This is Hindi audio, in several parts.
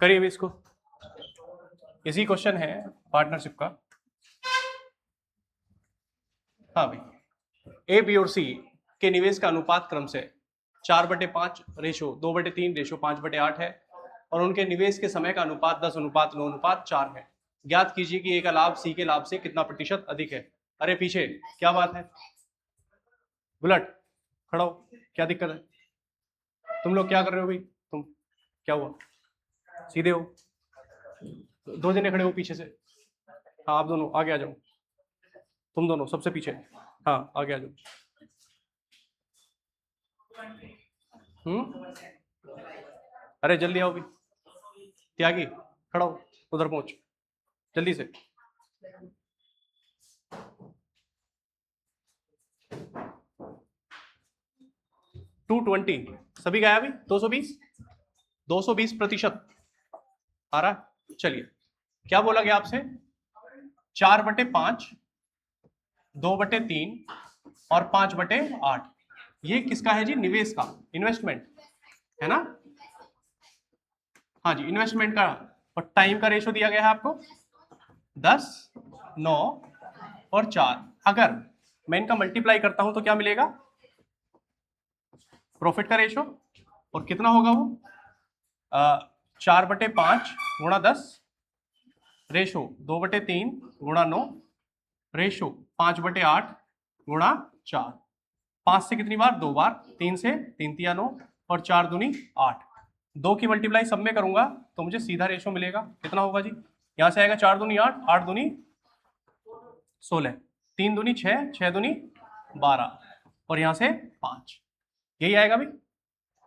करिए भी इसको, इसी क्वेश्चन है पार्टनरशिप का। हाँ भाई, ए बी और सी के निवेश का अनुपात क्रम से 4/5 रेशो 2/3 रेशो 5/8 है और उनके निवेश के समय का अनुपात 10:9:4 है। ज्ञात कीजिए कि ए का लाभ सी के लाभ से कितना प्रतिशत अधिक है। अरे पीछे क्या बात है, बुलेट खड़ा हो, क्या दिक्कत है? तुम लोग क्या कर रहे हो भाई? तुम क्या हुआ? सीधे हो, दो जने खड़े हो पीछे से। हाँ आप दोनों आगे आ जाओ, तुम दोनों सबसे पीछे, हाँ आगे आ जाओ। अरे जल्दी आओ भी, त्यागी खड़ा हो, उधर पहुंच जल्दी से। 220 सभी गया अभी। 220% आ रहा। चलिए क्या बोला गया आपसे? 4/5 2/3 और 5/8। ये किसका है जी? निवेश का, इन्वेस्टमेंट है ना। हाँ जी इन्वेस्टमेंट का। और टाइम का रेशो दिया गया है आपको 10, 9 और 4। अगर मैं इनका मल्टीप्लाई करता हूं तो क्या मिलेगा? प्रॉफिट का रेशो। और कितना होगा वो? 4/5 गुणा 10 रेशो 2/3 गुणा 9 रेशो 5/8 गुणा 4। 5 से कितनी बार? 2 बार। 3 से 3 तिया 9 और 4 दूनी 8। 2 की मल्टीप्लाई सब में करूंगा तो मुझे सीधा रेशो मिलेगा। कितना होगा जी? यहां से आएगा 4 दूनी 8, 8 दूनी 16, 3 दूनी 6, 6 दूनी 12 और यहां से 5। यही आएगा भाई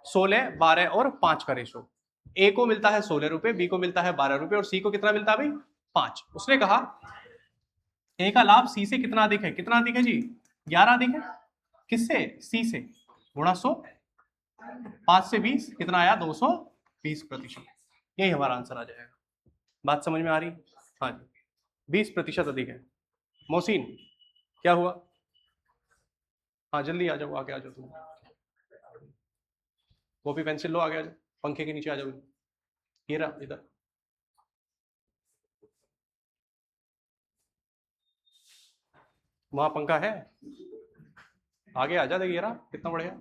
16, 12 और 5 का रेशो। ए को मिलता है 16 रुपए, बी को मिलता है 12 रुपए और सी को कितना मिलता है भाई? 5। उसने कहा ए का लाभ सी से कितना अधिक है? कितना अधिक है जी? 11 अधिक है। किससे? सी से। गुणा 100, 5 से 20 कितना आया? 220%। यही हमारा आंसर आ जाएगा। बात समझ में आ रही? हाँ जी 20% अधिक है। मोहसिन क्या हुआ? हाँ जल्दी आ जाओ, आगे आ जाओ तुम। कॉपी पेंसिल लो, आगे आ जाओ, पंखे के नीचे आ जाओ। ये रहा इधर। वहां पंखा है, आगे आ जा। देखिए रहा कितना बढ़िया।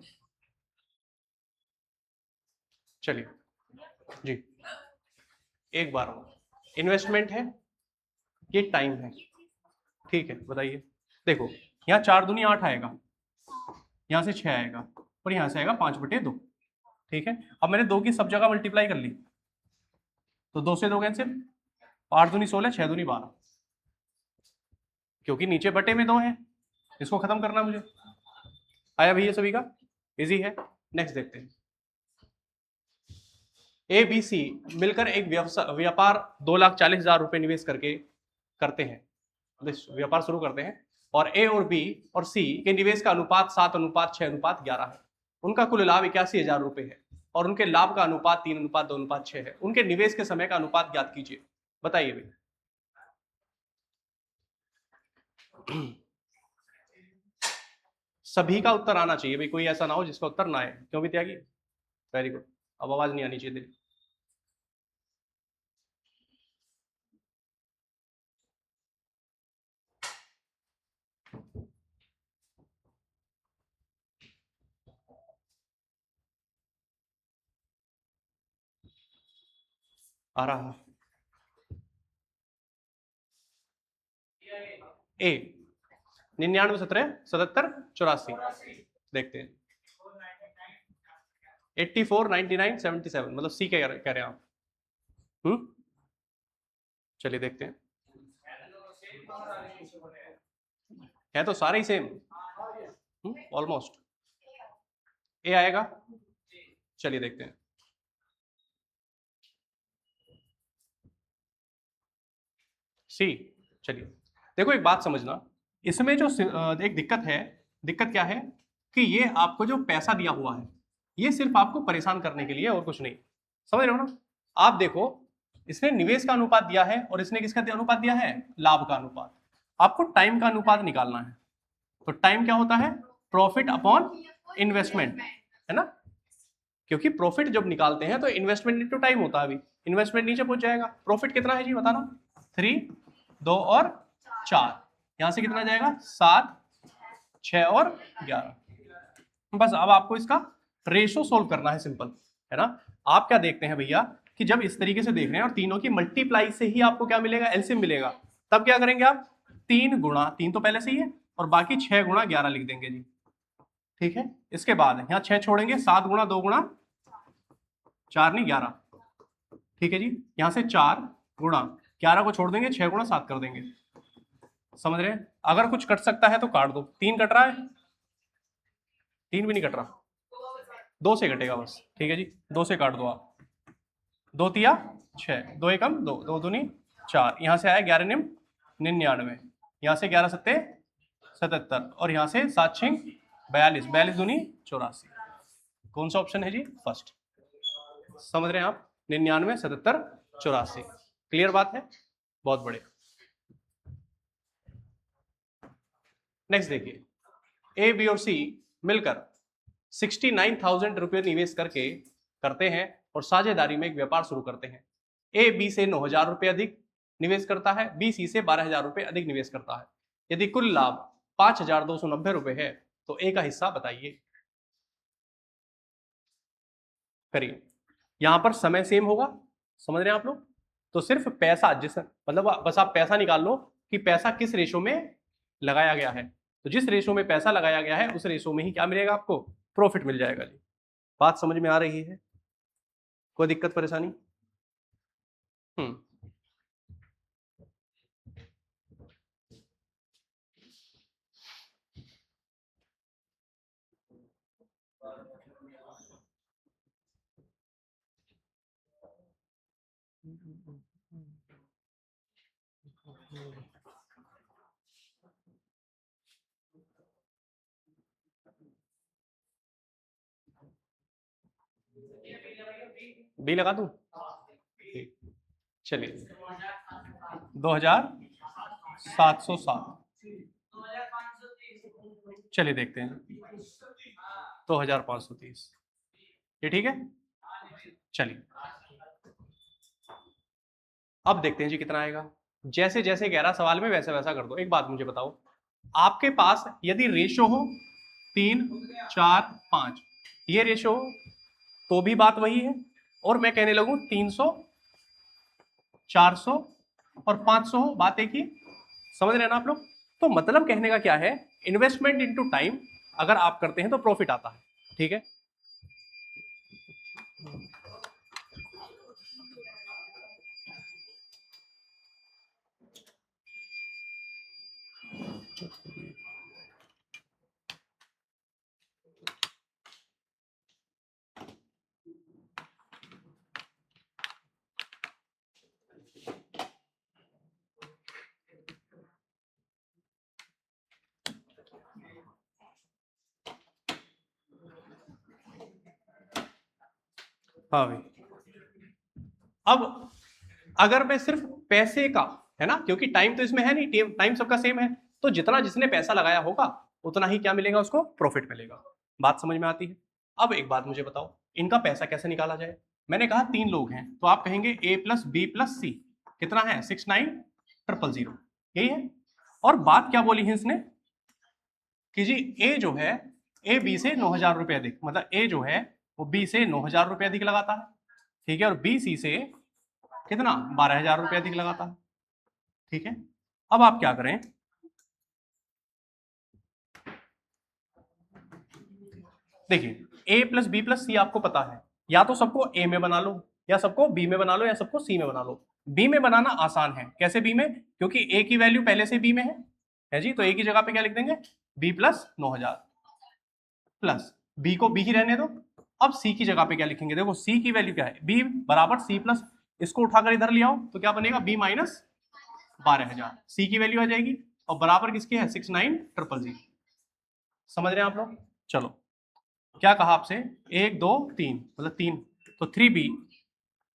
चलिए जी एक बार इन्वेस्टमेंट है, ये टाइम है, ठीक है बताइए। देखो यहाँ 4 दूनी 8 आएगा, यहाँ से 6 आएगा और यहाँ से आएगा 5/2। ठीक है, अब मैंने 2 की सब जगह मल्टीप्लाई कर ली तो 2 से 2 कैंसिल, 8 दूनी 16, 6 दूनी 12, क्योंकि नीचे बटे में 2 है, इसको खत्म करना मुझे। आया भैया सभी का? इजी है। नेक्स्ट देखते हैं। ए बी सी मिलकर एक व्यापार 2,40,000 रुपए निवेश करके करते हैं, व्यापार शुरू करते हैं और ए और बी और सी के निवेश का अनुपात 7:6:11 है। उनका कुल लाभ 81,000 रुपए है और उनके लाभ का अनुपात 3:2:6 है। उनके निवेश के समय का अनुपात ज्ञात कीजिए। बताइए भाई। सभी का उत्तर आना चाहिए भाई, कोई ऐसा ना हो जिसका उत्तर ना आए। क्यों भी त्यागी? Very good. अब आवाज नहीं आनी चाहिए तेरी। आ रहा ए 99 17 77 84। देखते हैं 84 99 77 मतलब सी कह रहे हैं आप। चलिए देखते हैं, है तो सारे ही सेम ऑलमोस्ट। ए आएगा, चलिए देखते हैं। सी। चलिए देखो एक बात समझना, इसमें जो एक दिक्कत है, दिक्कत क्या है कि ये आपको जो पैसा दिया हुआ है ये सिर्फ आपको परेशान करने के लिए और कुछ नहीं। समझ रहे हो ना? आप देखो इसने निवेश का अनुपात दिया है और इसने किसका अनुपात दिया है? लाभ का अनुपात। आपको टाइम का अनुपात निकालना है। तो टाइम क्या होता है? प्रॉफिट अपॉन इन्वेस्टमेंट, है ना। क्योंकि प्रॉफिट जब निकालते हैं तो इन्वेस्टमेंट इनटू टाइम होता है। अभी इन्वेस्टमेंट नीचे पहुंच जाएगा। प्रॉफिट कितना है जी बताना? 3, 2 और 4। यहां से कितना जाएगा? 7, 6 और 11। बस अब आपको इसका रेशो सोल्व करना है, सिंपल है ना। आप क्या देखते हैं भैया कि जब इस तरीके से देख रहे हैं और तीनों की मल्टीप्लाई से ही आपको क्या मिलेगा? एलसीएम मिलेगा। तब क्या करेंगे आप? 3 गुणा 3 तो पहले से ही है और बाकी 6 गुणा 11 लिख देंगे जी। ठीक है, इसके बाद यहाँ 6 छोड़ेंगे, 7 गुणा 2 गुणा 4 नहीं 11। ठीक है जी, यहां से 4 गुणा 11 को छोड़ देंगे, 6 गुणा 7 कर देंगे। समझ रहे हैं? अगर कुछ कट सकता है तो काट दो। 3 कट रहा है? 3 भी नहीं कट रहा, 2 से कटेगा बस। ठीक है जी, 2 से काट दो आप। 2 तिया 6, 2 एकम 2, 2 दूनी 4। यहां से आया 11 निम 99, यहां से 11 सत्ते 77 और यहां से 7 छिंग 42, 42 दूनी 84। कौन सा ऑप्शन है जी? फर्स्ट। समझ रहे हैं आप? 99, 77, 84। क्लियर बात है? बहुत बढ़िया। नेक्स्ट देखिए, ए बी और सी मिलकर 69,000 रुपये निवेश करके करते हैं और साझेदारी में एक व्यापार शुरू करते हैं। ए बी से 9,000 रुपये अधिक निवेश करता है, बी सी से 12,000 रुपये अधिक निवेश करता है। यदि कुल लाभ 5,290 रुपये है तो ए का हिस्सा बताइए। करिए। यहां पर समय सेम होगा, समझ रहे हैं आप लोग? तो सिर्फ पैसा जिस मतलब बस आप पैसा निकाल लो कि पैसा किस रेशो में लगाया गया है। तो जिस रेशो में पैसा लगाया गया है उस रेशो में ही क्या मिलेगा आपको? प्रॉफिट मिल जाएगा जी। बात समझ में आ रही है? कोई दिक्कत परेशानी? हम्म। बी लगा दूं? ठीक, चलिए 2,707। चलिए देखते हैं 2,530, ये ठीक है। चलिए अब देखते हैं जी कितना आएगा। जैसे जैसे 11 सवाल में वैसे वैसा कर दो। एक बात मुझे बताओ, आपके पास यदि रेशो हो 3, 4, 5, ये रेशो हो तो भी बात वही है। और मैं कहने लगूं 300, 400 और 500 हो, बात एक ही। समझ रहे हैं ना आप लोग? तो मतलब कहने का क्या है, इन्वेस्टमेंट इनटू टाइम अगर आप करते हैं तो प्रॉफिट आता है। ठीक है, हाँ भाई। अब अगर मैं सिर्फ पैसे का, है ना, क्योंकि टाइम तो इसमें है नहीं, टाइम सबका सेम है, तो जितना जिसने पैसा लगाया होगा उतना ही क्या मिलेगा उसको? प्रॉफिट मिलेगा। बात समझ में आती है? अब एक बात मुझे बताओ, इनका पैसा कैसे निकाला जाए? मैंने कहा 3 लोग हैं तो आप कहेंगे ए प्लस बी प्लस सी कितना है? 69,000, यही है। और बात क्या बोली है इसने कि जी ए जो है, ए बी से 9,000 रुपये अधिक, मतलब ए जो है वो बी से 9,000 रुपये अधिक लगाता है। ठीक है, और बी सी से कितना? 12,000 रुपये अधिक लगाता है। ठीक है, अब आप क्या करें, देखिए ए प्लस बी प्लस सी आपको पता है, या तो सबको ए में बना लो या सबको बी में बना लो या सबको सी में बना लो। बी में बनाना आसान है। कैसे बी में? क्योंकि ए की वैल्यू पहले से बी में है जी, तो ए की जगह पे क्या लिख देंगे? बी प्लस 9,000 प्लस बी को बी ही रहने दो। अब सी की जगह पे क्या लिखेंगे? देखो सी की वैल्यू क्या है? बी बराबर सी प्लस, इसको उठाकर इधर ले आओ तो क्या बनेगा? बी माइनस 12,000, सी की वैल्यू आ जाएगी और बराबर किसके है? 69,000। समझ रहे हैं आप लोग? चलो क्या कहा आपसे? 1 2 3 मतलब 3, तो 3B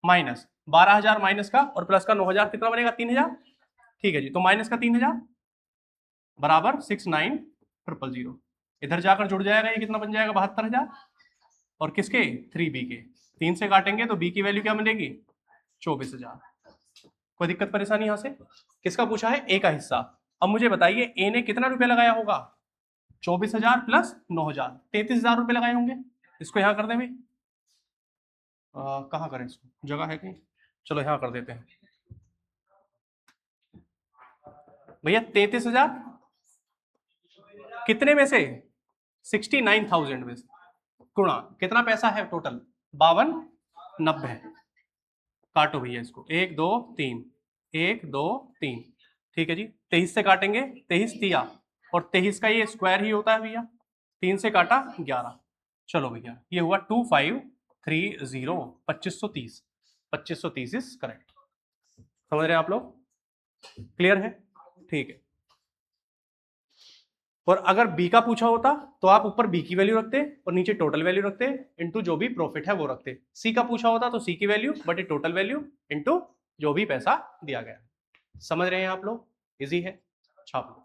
माइनस 12,000 माइनस का और प्लस का 9,000 कितना बनेगा? 3,000। ठीक है जी, तो माइनस का 3,000 बराबर 69,000। इधर जाकर जुड़ जाएगा, ये कितना बन जाएगा? 72,000। और किसके 3b के। 3 से काटेंगे तो b की वैल्यू क्या मिलेगी 24,000। कोई दिक्कत परेशानी यहां से? किसका पूछा है? ए का हिस्सा। अब मुझे बताइए ए ने कितना रुपया लगाया होगा? 24,000 प्लस 9,000, 33,000 रुपये लगाए होंगे। इसको यहां कर दें भाई, कहाँ करें इसको, जगह है कहीं? चलो यहां कर देते हैं भैया। 33,000 कितने में से? 69,000 में से गुणा कितना पैसा है टोटल? 52,90। काटो भैया इसको, 1 2 3, 1 2 3। ठीक है जी, 23 से काटेंगे, 23 तिया, और 23 का ये स्क्वायर ही होता है भैया। 3 से काटा 11। चलो भैया ये हुआ 2530, 2530। 2530 इज करेक्ट। समझ रहे हैं आप लोग? क्लियर है? ठीक है। और अगर बी का पूछा होता तो आप ऊपर बी की वैल्यू रखते और नीचे टोटल वैल्यू रखते इनटू जो भी प्रॉफिट है वो रखते। सी का पूछा होता तो सी की वैल्यू बटे टोटल वैल्यू इनटू जो भी पैसा दिया गया। समझ रहे हैं आप लोग? इजी है, छाप लो।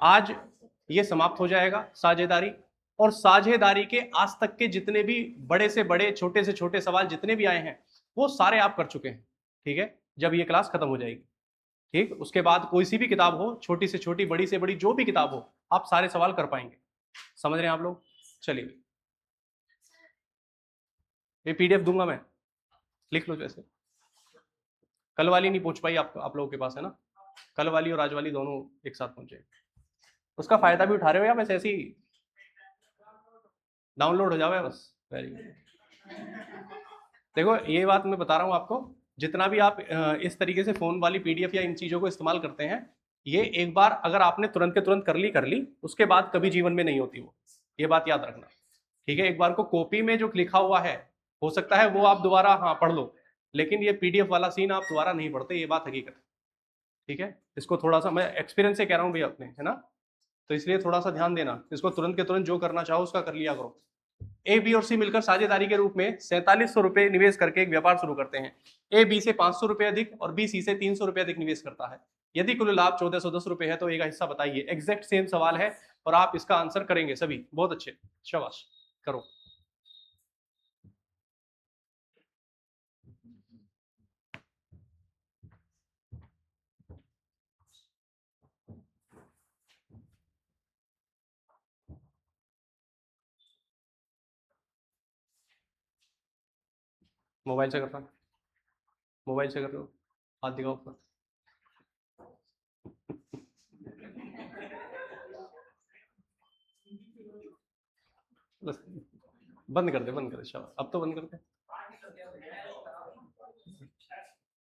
आज ये समाप्त हो जाएगा साझेदारी। और साझेदारी के आज तक के जितने भी बड़े से बड़े छोटे से छोटे सवाल जितने भी आए हैं वो सारे आप कर चुके हैं। ठीक है, जब ये क्लास खत्म हो जाएगी, ठीक, उसके बाद कोई सी भी किताब हो, छोटी से छोटी बड़ी से बड़ी जो भी किताब हो, आप सारे सवाल कर पाएंगे। समझ रहे हैं आप लोग? चलिए ये पीडीएफ दूंगा मैं, लिख लो। जैसे कल वाली नहीं पहुंच पाई आप लोगों के पास, है ना? कल वाली और आज वाली दोनों एक साथ पहुंचे। उसका फायदा भी उठा रहे हो या बस ऐसे ही डाउनलोड हो जावे बस? Very good. देखो ये बात मैं बता रहा हूँ आपको, जितना भी आप इस तरीके से फोन वाली पीडीएफ या इन चीजों को इस्तेमाल करते हैं, ये एक बार अगर आपने तुरंत के तुरंत कर ली उसके बाद कभी जीवन में नहीं होती वो, ये बात याद रखना। ठीक है, एक बार को कॉपी में जो लिखा हुआ है हो सकता है वो आप दोबारा हाँ पढ़ लो, लेकिन ये पीडीएफ वाला सीन आप दोबारा नहीं पढ़ते, ये बात हकीकत है। ठीक है, इसको थोड़ा सा मैं एक्सपीरियंस से कह रहा हूँ भैया अपने, है ना? तो इसलिए थोड़ा सा ध्यान देना, इसको तुरंत के तुरंत जो करना चाहो उसका कर लिया करो। ए बी और सी मिलकर साझेदारी के रूप में 4700 रुपए निवेश करके एक व्यापार शुरू करते हैं। ए बी से 500 रुपए अधिक और बी सी से 300 रुपए अधिक निवेश करता है। यदि कुल लाभ 1410 रुपए है तो ए का हिस्सा बताइए। एग्जैक्ट सेम सवाल है और आप इसका आंसर करेंगे सभी। बहुत अच्छे, शाबाश, करो। मोबाइल से करता, मोबाइल से कर लो, हाथ दिखाओ ऊपर। बस बंद कर दे, बंद कर दे, शाबाश, अब तो बंद कर दे।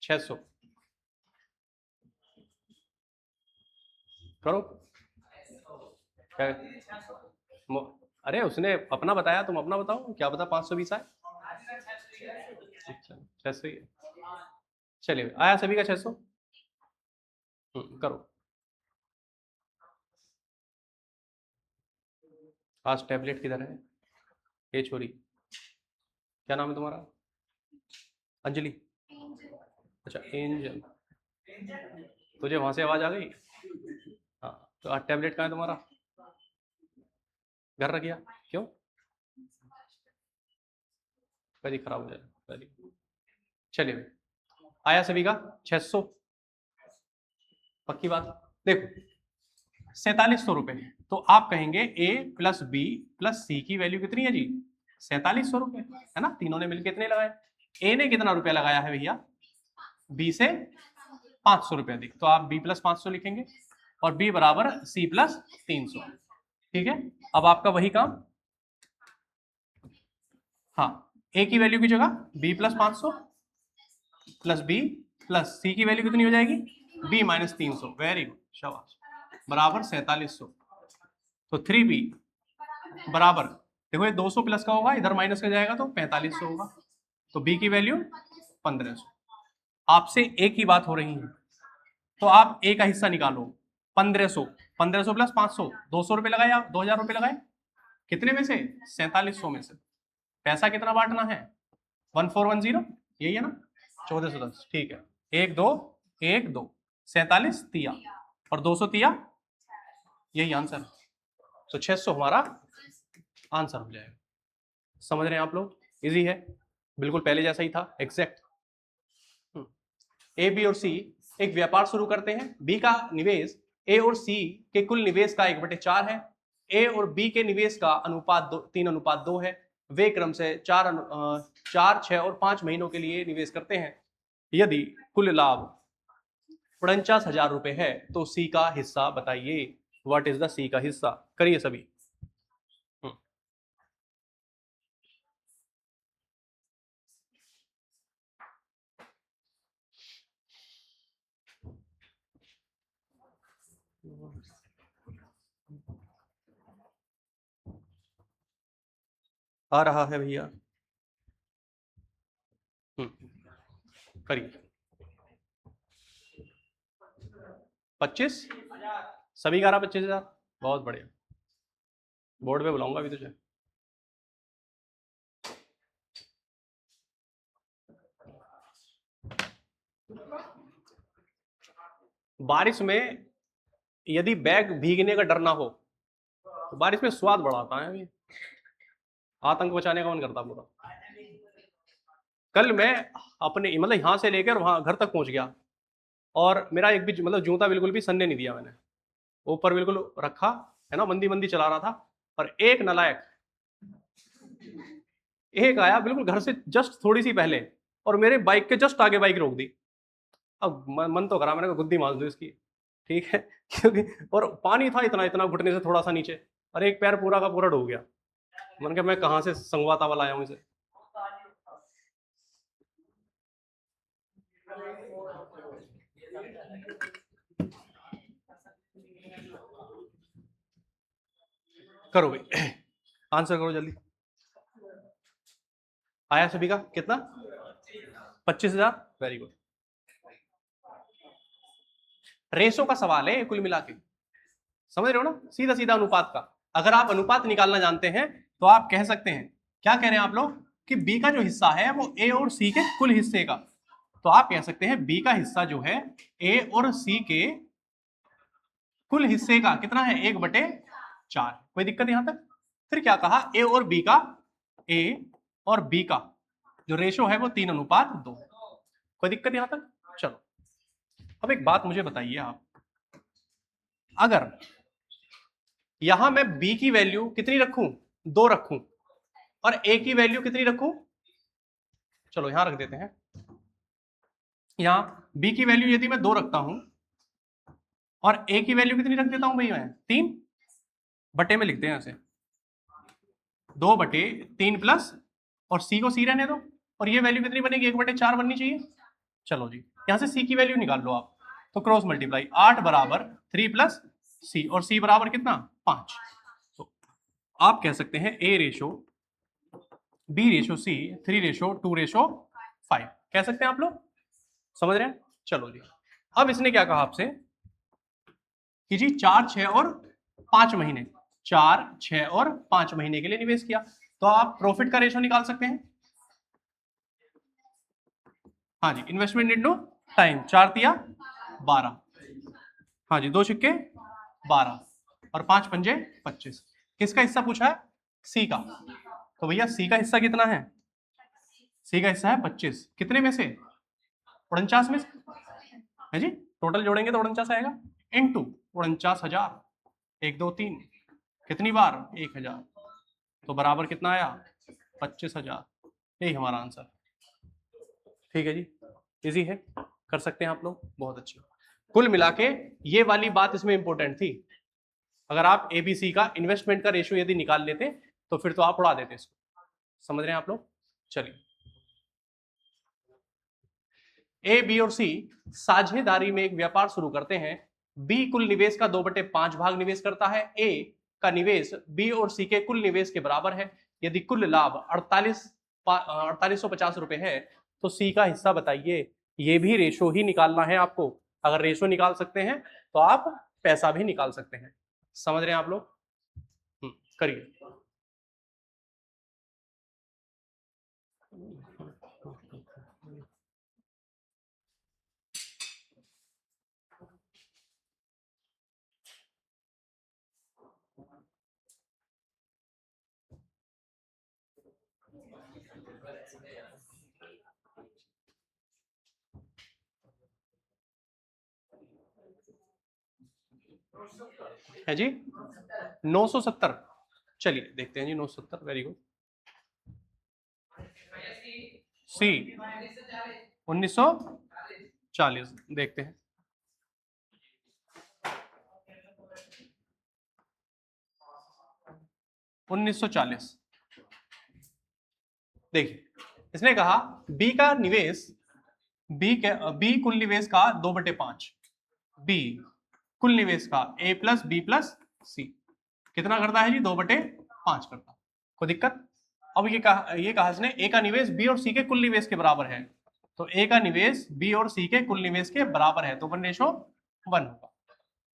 600 करो। क्या? अरे उसने अपना बताया, तुम अपना बताओ, क्या बता 520 आए? अच्छा 600 ही है। चलिए आया सभी का 600। करो। आज टैबलेट किधर है? ये छोरी, क्या नाम है तुम्हारा? अंजलि? अच्छा एंजल, तुझे वहां से आवाज आ गई? हाँ, तो आज टैबलेट कहाँ है तुम्हारा? घर रख गया? क्यों? कभी खराब हो जाए। चलिए आया सभी का 600, पक्की बात? देखो 4700 रुपए, तो आप कहेंगे ए प्लस बी प्लस सी की वैल्यू कितनी है जी? 4700 रुपए, है ना? तीनों ने मिलकर कितने लगाए? ए ने कितना रुपया लगाया है भैया? बी से 500 रुपए अधिक, तो आप बी प्लस 500 लिखेंगे और बी बराबर सी प्लस 300। ठीक है, अब आपका वही काम, हाँ, ए की वैल्यू की जगह B plus 500 plus B plus C की वैल्यू कितनी हो जाएगी? B minus 300। वेरी गुड, शाबाश, बराबर 4700। तो 3b बराबर, देखो ये 200 प्लस का होगा, इधर माइनस का जाएगा तो 4500 होगा। तो b की वैल्यू 1500। आपसे a की बात हो रही है तो आप a का हिस्सा निकालो। 1500, 1500 प्लस 500, 200 रुपए लगाए आप, 2000 रुपए लगाए, कितने में से? 4700 में से। पैसा कितना बांटना है? 1410, यही है ना? 1410, ठीक है। 1 2 1 2, 47 तिया और 200 तिया, यही आंसर। तो 600 हमारा आंसर हो जाएगा। समझ रहे हैं आप लोग? इजी है, बिल्कुल पहले जैसा ही था, एग्जैक्ट। ए, बी और सी एक व्यापार शुरू करते हैं। बी का निवेश ए और सी के कुल निवेश का 1/4 है। ए और बी के निवेश का अनुपात 3:2 है। वे क्रम से 4, 6 और 5 महीनों के लिए निवेश करते हैं। यदि कुल लाभ 49,000 रुपए है तो सी का हिस्सा बताइए। व्हाट इज द सी का हिस्सा? करिए सभी। आ रहा है भैया? करिए। 25 सभी 11 25,000। बहुत बढ़िया, बोर्ड पे बुलाऊंगा अभी तुझे। बारिश में यदि बैग भीगने का डर ना हो तो बारिश में स्वाद बढ़ाता है। अभी आतंक बचाने का मन करता पूरा। कल मैं अपने मतलब यहाँ से लेकर वहां घर तक पहुंच गया और मेरा एक भी मतलब जूता बिल्कुल भी सनने नहीं दिया मैंने, ऊपर बिल्कुल रखा है ना, मंदी मंदी चला रहा था। और एक नालायक एक आया बिल्कुल घर से जस्ट थोड़ी सी पहले और मेरे बाइक के जस्ट आगे बाइक रोक दी। अब मन तो करा मैंने कहा गुद्दी मार दूं इसकी, ठीक है क्योंकि और पानी था इतना इतना घुटने से थोड़ा सा नीचे और एक पैर पूरा का पूरा डूब गया। मैंने कहा मैं कहाँ से संगवाता वाला आया हूँ इसे। करो भाई आंसर करो जल्दी। आया सभी का कितना? 25,000। Very good. रेशो का सवाल है कुल मिला के, समझ रहे हो ना, सीधा सीधा अनुपात का। अगर आप अनुपात निकालना जानते हैं तो आप कह सकते हैं, क्या कह रहे हैं आप लोग, कि बी का जो हिस्सा है वो ए और सी के कुल हिस्से का। तो आप कह सकते हैं बी का हिस्सा जो है ए और सी के कुल हिस्से का कितना है? 1/4। कोई दिक्कत यहां तक? फिर क्या कहा? ए और बी का, ए और बी का जो रेशो है वो 3:2। कोई दिक्कत यहां तक? चलो अब एक बात मुझे बताइए आप, अगर यहां मैं बी की वैल्यू कितनी रखूं? 2 रखूं और ए की वैल्यू कितनी रखूं? चलो यहां रख देते हैं। यहां बी की वैल्यू यदि मैं 2 रखता हूं और ए की वैल्यू कितनी रख देता हूं भाई मैं? 3 बटे में लिखते हैं ऐसे, 2/3 प्लस और सी को सी रहने दो और ये वैल्यू कितनी बनेगी? 1/4 बननी चाहिए। चलो जी यहां से सी की वैल्यू निकाल लो आप, तो क्रॉस मल्टीप्लाई 8 बराबर 3 प्लस सी और सी बराबर कितना? 5। तो आप कह सकते हैं ए रेशो बी रेशो सी 3:2:5 कह सकते हैं आप लोग। समझ रहे हैं? चलो जी अब इसने क्या कहा आपसे कि जी 4, 6 और 5 महीने, 4, 6 और 5 महीने के लिए निवेश किया, तो आप प्रॉफिट का रेशो निकाल सकते हैं। हाँ जी, इन्वेस्टमेंट इंटू टाइम, 4 तिया 12। हाँ जी, 2 सिक्के 12 और 5 पंजे 25। किसका हिस्सा पूछा है? सी का। तो भैया सी का हिस्सा कितना है? सी का हिस्सा है 25। कितने में से? 49 में से, है जी। टोटल जोड़ेंगे तो 49 आएगा, इंटू 49,000, 1 2 3 कितनी बार? 1,000, तो बराबर कितना आया? 25,000। यही हमारा आंसर। ठीक है जी, इजी है, कर सकते हैं आप लोग, बहुत अच्छी। कुल मिला के ये वाली बात इसमें इंपॉर्टेंट थी। अगर आप एबीसी का इन्वेस्टमेंट का रेशियो यदि निकाल लेते तो फिर तो आप उड़ा देते इसको। समझ रहे हैं आप लोग? चलिए, ए बी और सी साझेदारी में एक व्यापार शुरू करते हैं। बी कुल निवेश का 2/5 भाग निवेश करता है। ए का निवेश बी और सी के कुल निवेश के बराबर है। यदि कुल लाभ 4850 रुपए है तो सी का हिस्सा बताइए। ये भी रेशो ही निकालना है आपको। अगर रेशो निकाल सकते हैं तो आप पैसा भी निकाल सकते हैं। समझ रहे हैं आप लोग? करिए। है जी 970। चलिए देखते हैं जी 970, वेरी गुड। सी 1940 देखते हैं। उन्नीस सौ 40। देखिए इसने कहा बी का निवेश, बी कुल निवेश का 2/5, बी कुल निवेश का ए प्लस बी प्लस सी कितना करता है जी 2/5 करता। कोई दिक्कत? अब ये कहा इसने ए का निवेश बी और सी के कुल निवेश के बराबर है, तो ए का निवेश बी और सी के कुल निवेश के बराबर है, तो 1:1 होगा।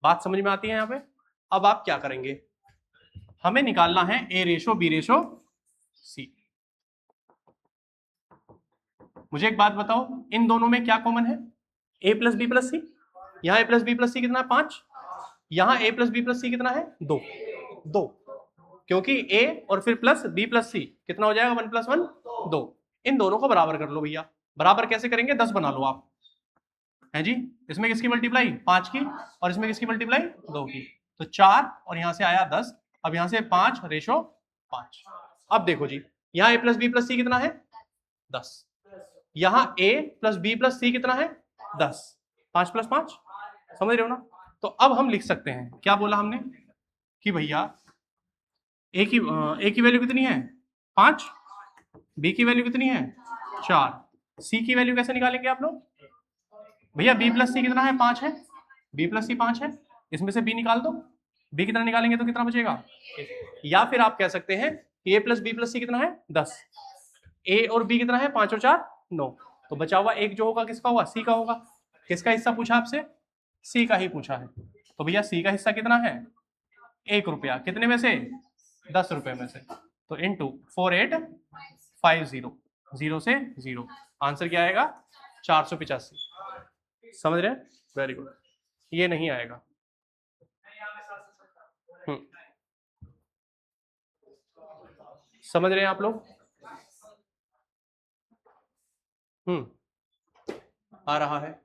बात समझ में आती है यहाँ पे? अब आप क्या करेंगे, हमें निकालना है ए रेशो बी रेशो सी। मुझे एक बात बताओ, इन दोनों में क्या कॉमन है? ए प्लस बी प्लस सी। यहाँ ए प्लस बी प्लस सी कितना है? 5। यहाँ ए प्लस बी प्लस सी कितना है? 2। क्योंकि ए और फिर प्लस बी प्लस सी कितना हो जाएगा? 1 + 1 2। इन दोनों को बराबर कर लो भैया। बराबर कैसे करेंगे? 10 बना लो आप, है जी। इसमें किसकी मल्टीप्लाई? 5 की, और इसमें किसकी मल्टीप्लाई? 2 की। तो 4 और यहां से आया 10। अब यहां से 5:5। अब देखो जी, यहाँ ए प्लस बी प्लस सी कितना है? 10। यहाँ ए प्लस बी प्लस सी कितना है? 10। 5 + 5, समझ रहे हो ना? तो अब हम लिख सकते हैं, क्या बोला हमने कि भैया ए की वैल्यू कितनी है? 5। बी की वैल्यू कितनी है? 4। सी की वैल्यू कैसे निकालेंगे आप लोग? भैया बी प्लस सी कितना है? 5 है। बी प्लस सी 5 है, इसमें से बी निकाल दो। बी कितना निकालेंगे तो कितना बचेगा? या फिर आप कह सकते हैं ए प्लस बी प्लस सी कितना है? 10। ए और बी कितना है? 5 और 4 9। तो बचा हुआ एक जो होगा किसका होगा? सी का होगा। किसका हिस्सा पूछा आपसे? सी का ही पूछा है। तो भैया सी का हिस्सा कितना है? 1 रुपया। कितने में से? 10 रुपए में से। तो इंटू 4850, 0 से 0। आंसर क्या आएगा? 485। समझ रहे हैं? Very good. ये नहीं आएगा। समझ रहे हैं आप लोग? आ रहा है।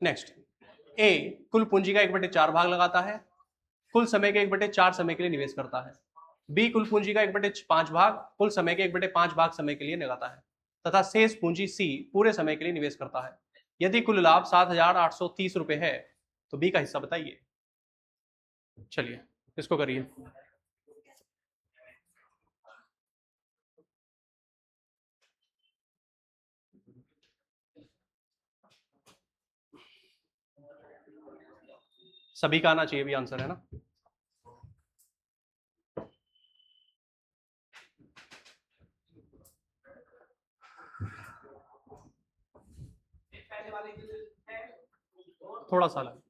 नेक्स्ट, ए कुल पूंजी का 1/4 भाग लगाता है, कुल समय के 1/4 समय के लिए निवेश करता है। बी कुल पूंजी का 1/5 भाग कुल समय के 1/5 भाग समय के लिए लगाता है, तथा शेष पूंजी सी पूरे समय के लिए निवेश करता है। यदि कुल लाभ 7,830 रुपए है तो बी का हिस्सा बताइए। चलिए इसको करिए। सभी का आना चाहिए भी आंसर, है ना? थोड़ा सा अलग।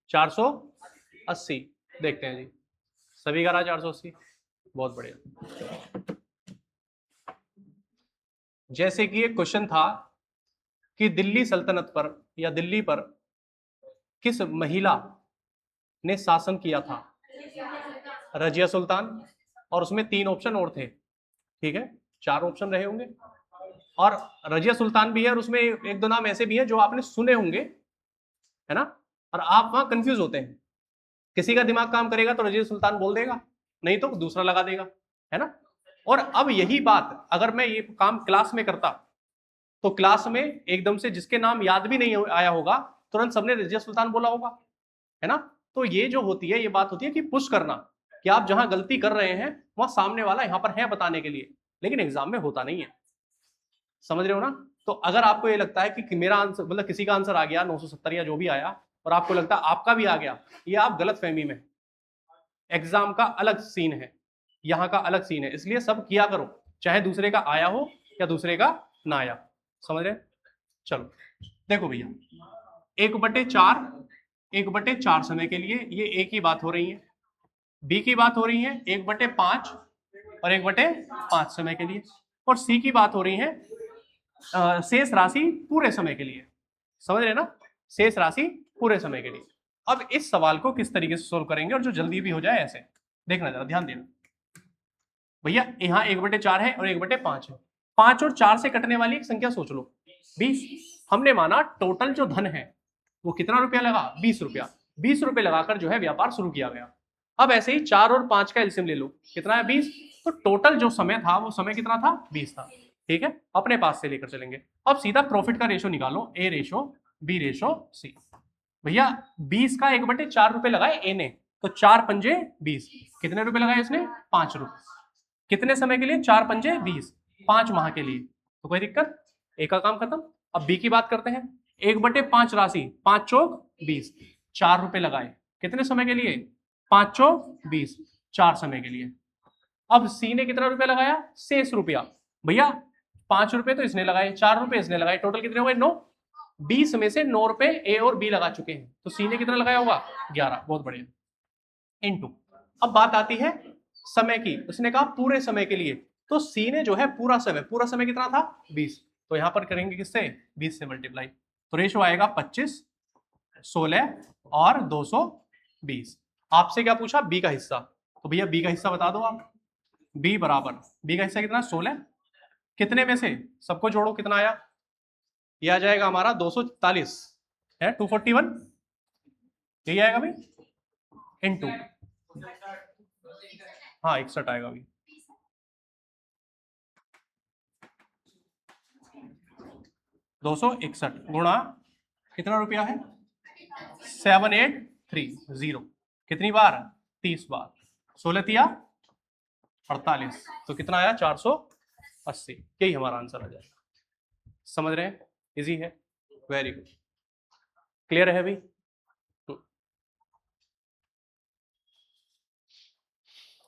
चार सौ अस्सी देखते हैं जी। सभी का रहा 480। बहुत बढ़िया। जैसे कि एक क्वेश्चन था कि दिल्ली सल्तनत पर या दिल्ली पर किस महिला ने शासन किया था? रजिया सुल्तान। और उसमें 3 ऑप्शन और थे, ठीक है? 4 ऑप्शन रहे होंगे, और रजिया सुल्तान भी है, और उसमें 1-2 नाम ऐसे भी हैं जो आपने सुने होंगे, है ना? और आप वहां कंफ्यूज होते हैं। किसी का दिमाग काम करेगा तो रजिया सुल्तान बोल देगा, नहीं तो दूसरा लगा देगा, है ना? और अब यही बात अगर मैं ये काम क्लास में करता तो क्लास में एकदम से जिसके नाम याद भी नहीं आया होगा तुरंत सबने रजिया सुल्तान बोला होगा, है ना? तो ये जो होती है, ये बात होती है कि पुश करना कि आप जहां गलती कर रहे हैं वहां सामने वाला यहां पर है बताने के लिए, लेकिन एग्जाम में होता नहीं है। समझ रहे हो ना? तो अगर आपको ये लगता है कि मेरा आंसर मतलब किसी का आंसर आ गया 970 या जो भी आया, और आपको लगता है आपका भी आ गया, ये आप गलत फहमी में। एग्जाम का अलग सीन है, यहाँ का अलग सीन है, इसलिए सब किया करो, चाहे दूसरे का आया हो या दूसरे का ना आया। समझ रहे? चलो देखो भैया, 1/4 समय के लिए ये ए की बात हो रही है, बी की बात हो रही है 1/5 और 1/5 समय के लिए। और सी की बात हो रही है शेष राशि पूरे समय के लिए, समझ रहे ना, शेष राशि पूरे समय के लिए। अब इस सवाल को किस तरीके से सोल्व करेंगे और जो जल्दी भी हो जाए ऐसे, देखना जरा ध्यान देना भैया। यहाँ 1/4 है और 1/5 है, 5 और 4 से कटने वाली एक संख्या सोच लो, 20। हमने माना टोटल जो धन है वो कितना रुपया लगा, 20 रुपया। 20 रुपये लगाकर जो है व्यापार शुरू किया गया। अब ऐसे ही 4 और 5 का एलसीएम ले लो, कितना है, 20। तो टोटल जो समय था वो समय कितना था, 20 था। ठीक है, अपने पास से लेकर चलेंगे। अब सीधा प्रॉफिट का रेशो निकालो, ए रेशो बी रेशो सी। भैया 20 का 1/4 रुपए लगाए ए ने, तो 4 पंजे 20, कितने रुपए लगाए इसने, 5 रुपए। कितने समय के लिए, 4 पंजे 20, 5 माह के लिए। तो कोई दिक्कत, ए का काम खत्म। अब बी की बात करते हैं, 1/5 राशि, 5 चौक 20, 4 रुपए लगाए, कितने समय के लिए, 5 चौक 20, 4 समय के लिए। अब सी ने कितना रुपया लगाया, शेष रुपया। भैया 5 रुपए तो इसने लगाए, 4 रुपए इसने लगाए, टोटल कितने हो गए, 9। 20 में से 9 रुपए ए और बी लगा चुके हैं, तो सी ने कितना लगाया होगा, 11। बहुत बढ़िया, इनटू। अब बात आती है समय की, उसने कहा पूरे समय के लिए, तो सी ने जो है पूरा समय कितना था, 20। तो यहां पर करेंगे किससे, 20 से मल्टीप्लाई, तो रेशो आएगा 25, 16 और 220। आपसे क्या पूछा, बी का हिस्सा, तो भैया बी का हिस्सा बता दो आप। बी बराबर, बी का हिस्सा कितना, 16, कितने में से, सबको जोड़ो, कितना आया, ये आ जाएगा हमारा 244 है, 241, यही आएगा भाई, इनटू, हाँ 61 आएगा भाई। 261 गुणा कितना रुपया है, 7830, कितनी बार, 30 बार, 16 तिया 48, तो कितना आया, 480। यही हमारा आंसर आ जाएगा। समझ रहे हैं, इजी है, वेरी गुड, क्लियर है भाई।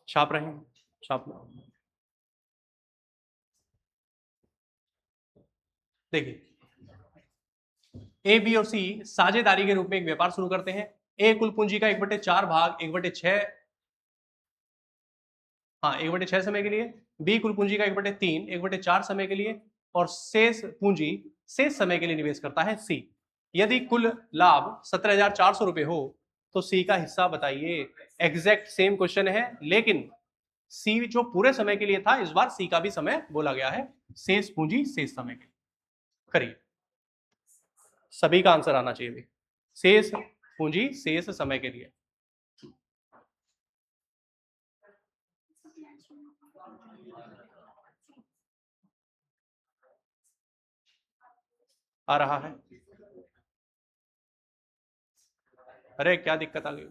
छाप रहे हैं, छाप लो। देखिए ए बी और सी साझेदारी के रूप में एक व्यापार शुरू करते हैं। ए कुल पूंजी का 1/4 भाग 1/6, हाँ 1/6 समय के लिए। बी कुल पूंजी का 1/3 1/4 समय के लिए, और शेष पूंजी शेष समय के लिए निवेश करता है सी। यदि कुल लाभ 17,400 रुपए हो तो सी का हिस्सा बताइए। एग्जैक्ट सेम क्वेश्चन है, लेकिन सी जो पूरे समय के लिए था, इस बार सी का भी समय बोला गया है, शेष पूंजी शेष समय के लिए। करिए, सभी का आंसर आना चाहिए भाई, शेष पूंजी शेष समय के लिए। आ रहा है, अरे क्या दिक्कत आ गई,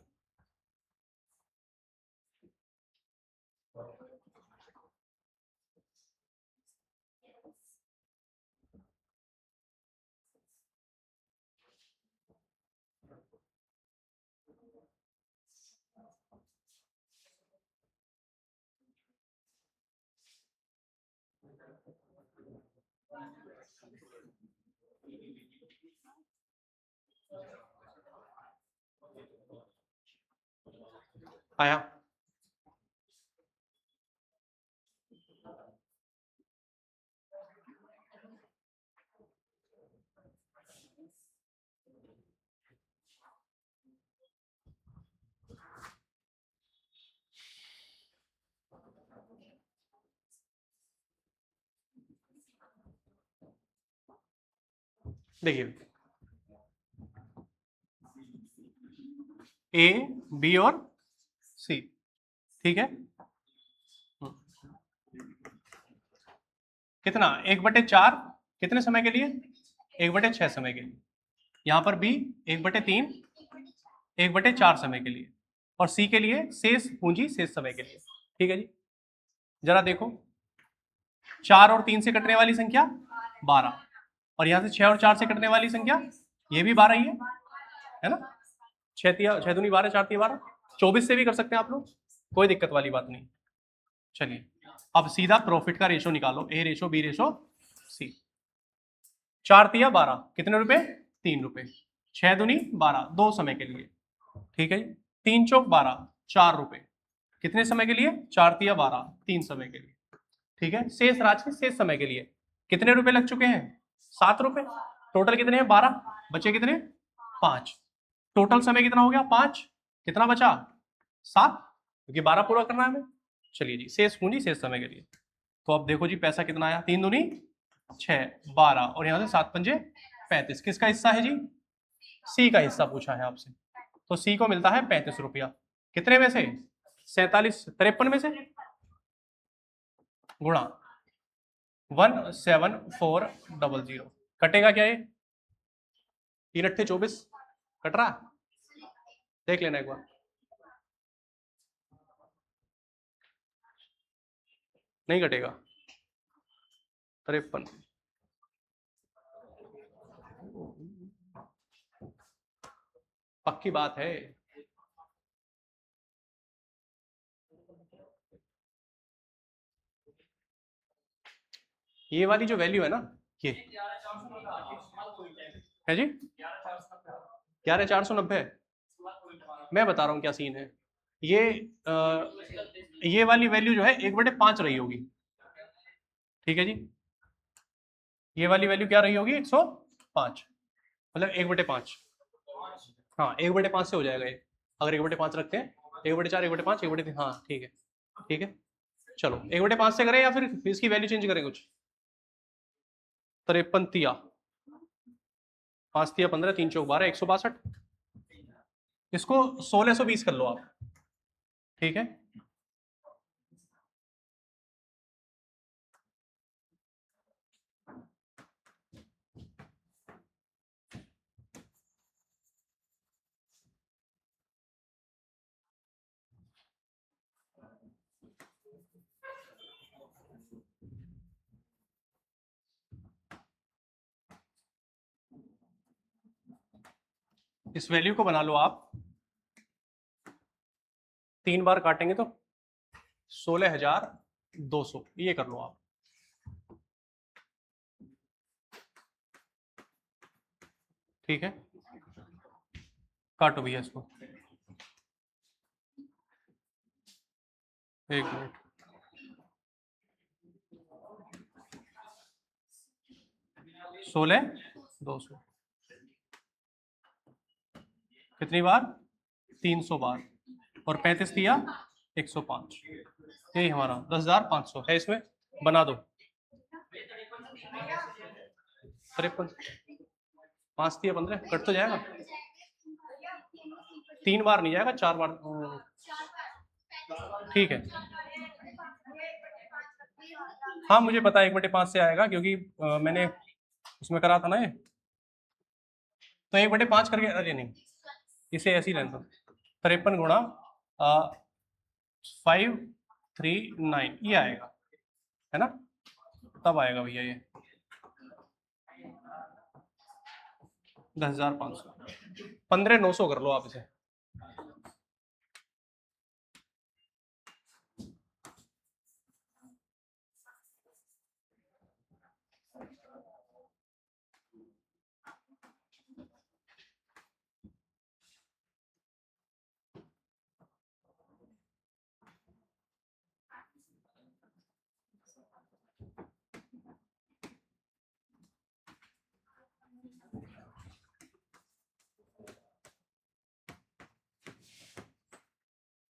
आया, देखिए ए बी और सी, ठीक है, कितना 1/4 कितने समय के लिए, 1/6 समय के लिए। यहां पर बी 1/3 1/4 समय के लिए, और सी के लिए शेष पूंजी शेष समय के लिए। ठीक है जी, जरा देखो 4 और 3 से कटने वाली संख्या 12, और यहां से 6 और 4 से कटने वाली संख्या ये भी 12 ही है ना, 6 दूनी 12, 4 तिया 12, 24 से भी कर सकते हैं आप लोग, कोई दिक्कत वाली बात नहीं। चलिए अब सीधा प्रॉफिट का रेशो निकालो, ए रेशो बी रेशो सी। 4 तिया 12, कितने रुपए, 3 रुपए, 6 दूनी 12, 2 समय के लिए। ठीक है जी, 3 चौक 12, 4 रुपए, कितने समय के लिए? 4 तिया 12, 3 समय के लिए। ठीक है, शेष राशि शेष समय के लिए कितने रुपए लग चुके हैं? 7 रुपए। टोटल कितने हैं? 12। बचे कितने? 5। टोटल समय कितना हो गया? 5। कितना बचा? 7, क्योंकि 12 पूरा करना है हमें। चलिए जी, शेष पूंजी शेष समय के लिए। तो अब देखो जी, पैसा कितना आया? 3 दूनी 6, 12 और यहां से 7 पंजे 35। किसका हिस्सा है जी? सी का हिस्सा पूछा है आपसे। तो सी को मिलता है 35 रुपया। कितने में से? 47, 53 में से गुणा 17400। कटेगा क्या ये? 3 अट्ठे 24 कट रहा? देख लेना एक बार। नहीं कटेगा। 53 पक्की बात है। ये वाली जो वैल्यू है ना, ये है जी 11,490। मैं बता रहा हूँ क्या सीन है। ये ये वाली वैल्यू जो है 1/5 रही होगी। ठीक है जी, ये वाली वैल्यू क्या रही होगी? 105, मतलब 1/5। हाँ, 1/5 से हो जाएगा ये। अगर 1/5 रखते हैं, 1/4, 1/5, 1/3, हाँ ठीक है। ठीक है, चलो 1/5 से करें या फिर इसकी वैल्यू चेंज करें कुछ? 53 तिया 5 तिया 15, 3 चौक 12, 162। इसको 1620 कर लो आप। ठीक है, इस वैल्यू को बना लो आप। 3 बार काटेंगे तो 16,200, ये कर लो आप। ठीक है, काटो भैया इसको। एक मिनट। 16,200 कितनी बार? 300 बार। और 35 दिया 105। यही हमारा 10,500 है। इसमें बना दो 53, 5 दिया 15, कट तो जाएगा। 3 बार नहीं जाएगा, 4 बार। ठीक है, हाँ मुझे पता है 1/5 से आएगा, क्योंकि मैंने उसमें करा था ना ये। तो 1/5 करके, अरे नहीं, इसे ऐसे ही रहने दो। 53 गुणा 539 ये आएगा, है ना? तब आएगा भैया ये 10,500। 15,900 कर लो आप इसे।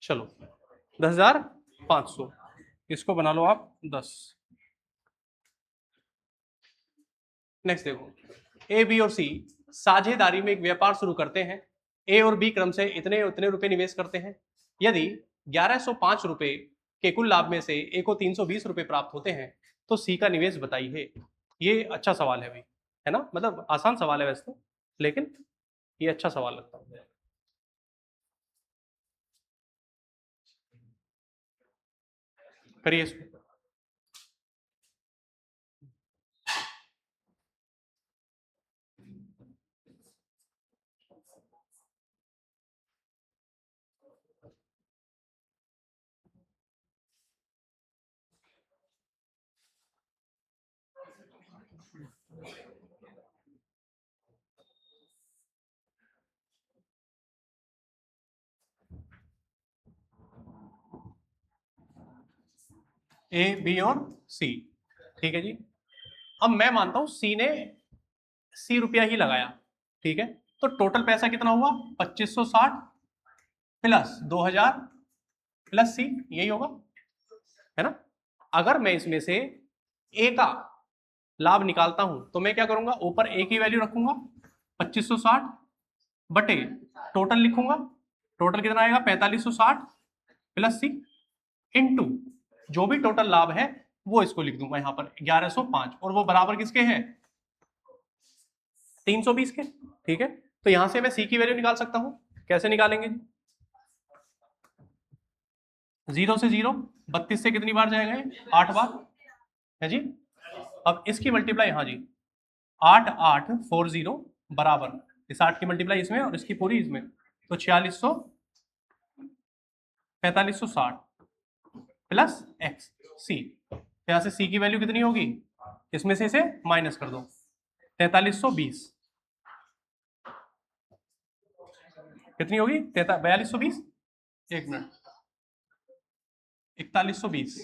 चलो 10,500, इसको बना लो आप 10। नेक्स्ट देखो, ए बी और सी साझेदारी में एक व्यापार शुरू करते हैं। ए और बी क्रम से इतने उतने रुपए निवेश करते हैं। यदि 1105 रुपए के कुल लाभ में से ए को 320 रुपए प्राप्त होते हैं, तो सी का निवेश बताइए। ये अच्छा सवाल है भाई, है ना? मतलब आसान सवाल है वैसे तो, लेकिन ये अच्छा सवाल लगता है। करिए इसको। ए, बी और सी, ठीक है जी। अब मैं मानता हूं सी ने ₹C ही लगाया, ठीक है, तो टोटल पैसा कितना हुआ 2560 प्लस 2000 प्लस सी, यही होगा, है ना। अगर मैं इसमें से ए का लाभ निकालता हूं तो मैं क्या करूंगा, ऊपर ए की वैल्यू रखूंगा 2560 बटे टोटल लिखूंगा, टोटल कितना आएगा 4560 प्लस सी इंटू जो भी टोटल लाभ है वो इसको लिख दूंगा यहां पर 1105, और वो बराबर किसके हैं 320 के, ठीक है। तो यहां से मैं सी की वैल्यू निकाल सकता हूं, कैसे निकालेंगे, 0 से 0, 32 से कितनी बार जाएगा 8 बार, है जी। अब इसकी मल्टीप्लाई, हाँ जी 8840 बराबर इस 8 की मल्टीप्लाई इसमें और इसकी पूरी इसमें, तो 4600 4560 प्लस एक्स सी, यहां से सी की वैल्यू कितनी होगी, इसमें से इसे माइनस कर दो 4320, कितनी होगी 4220, एक मिनट 4120,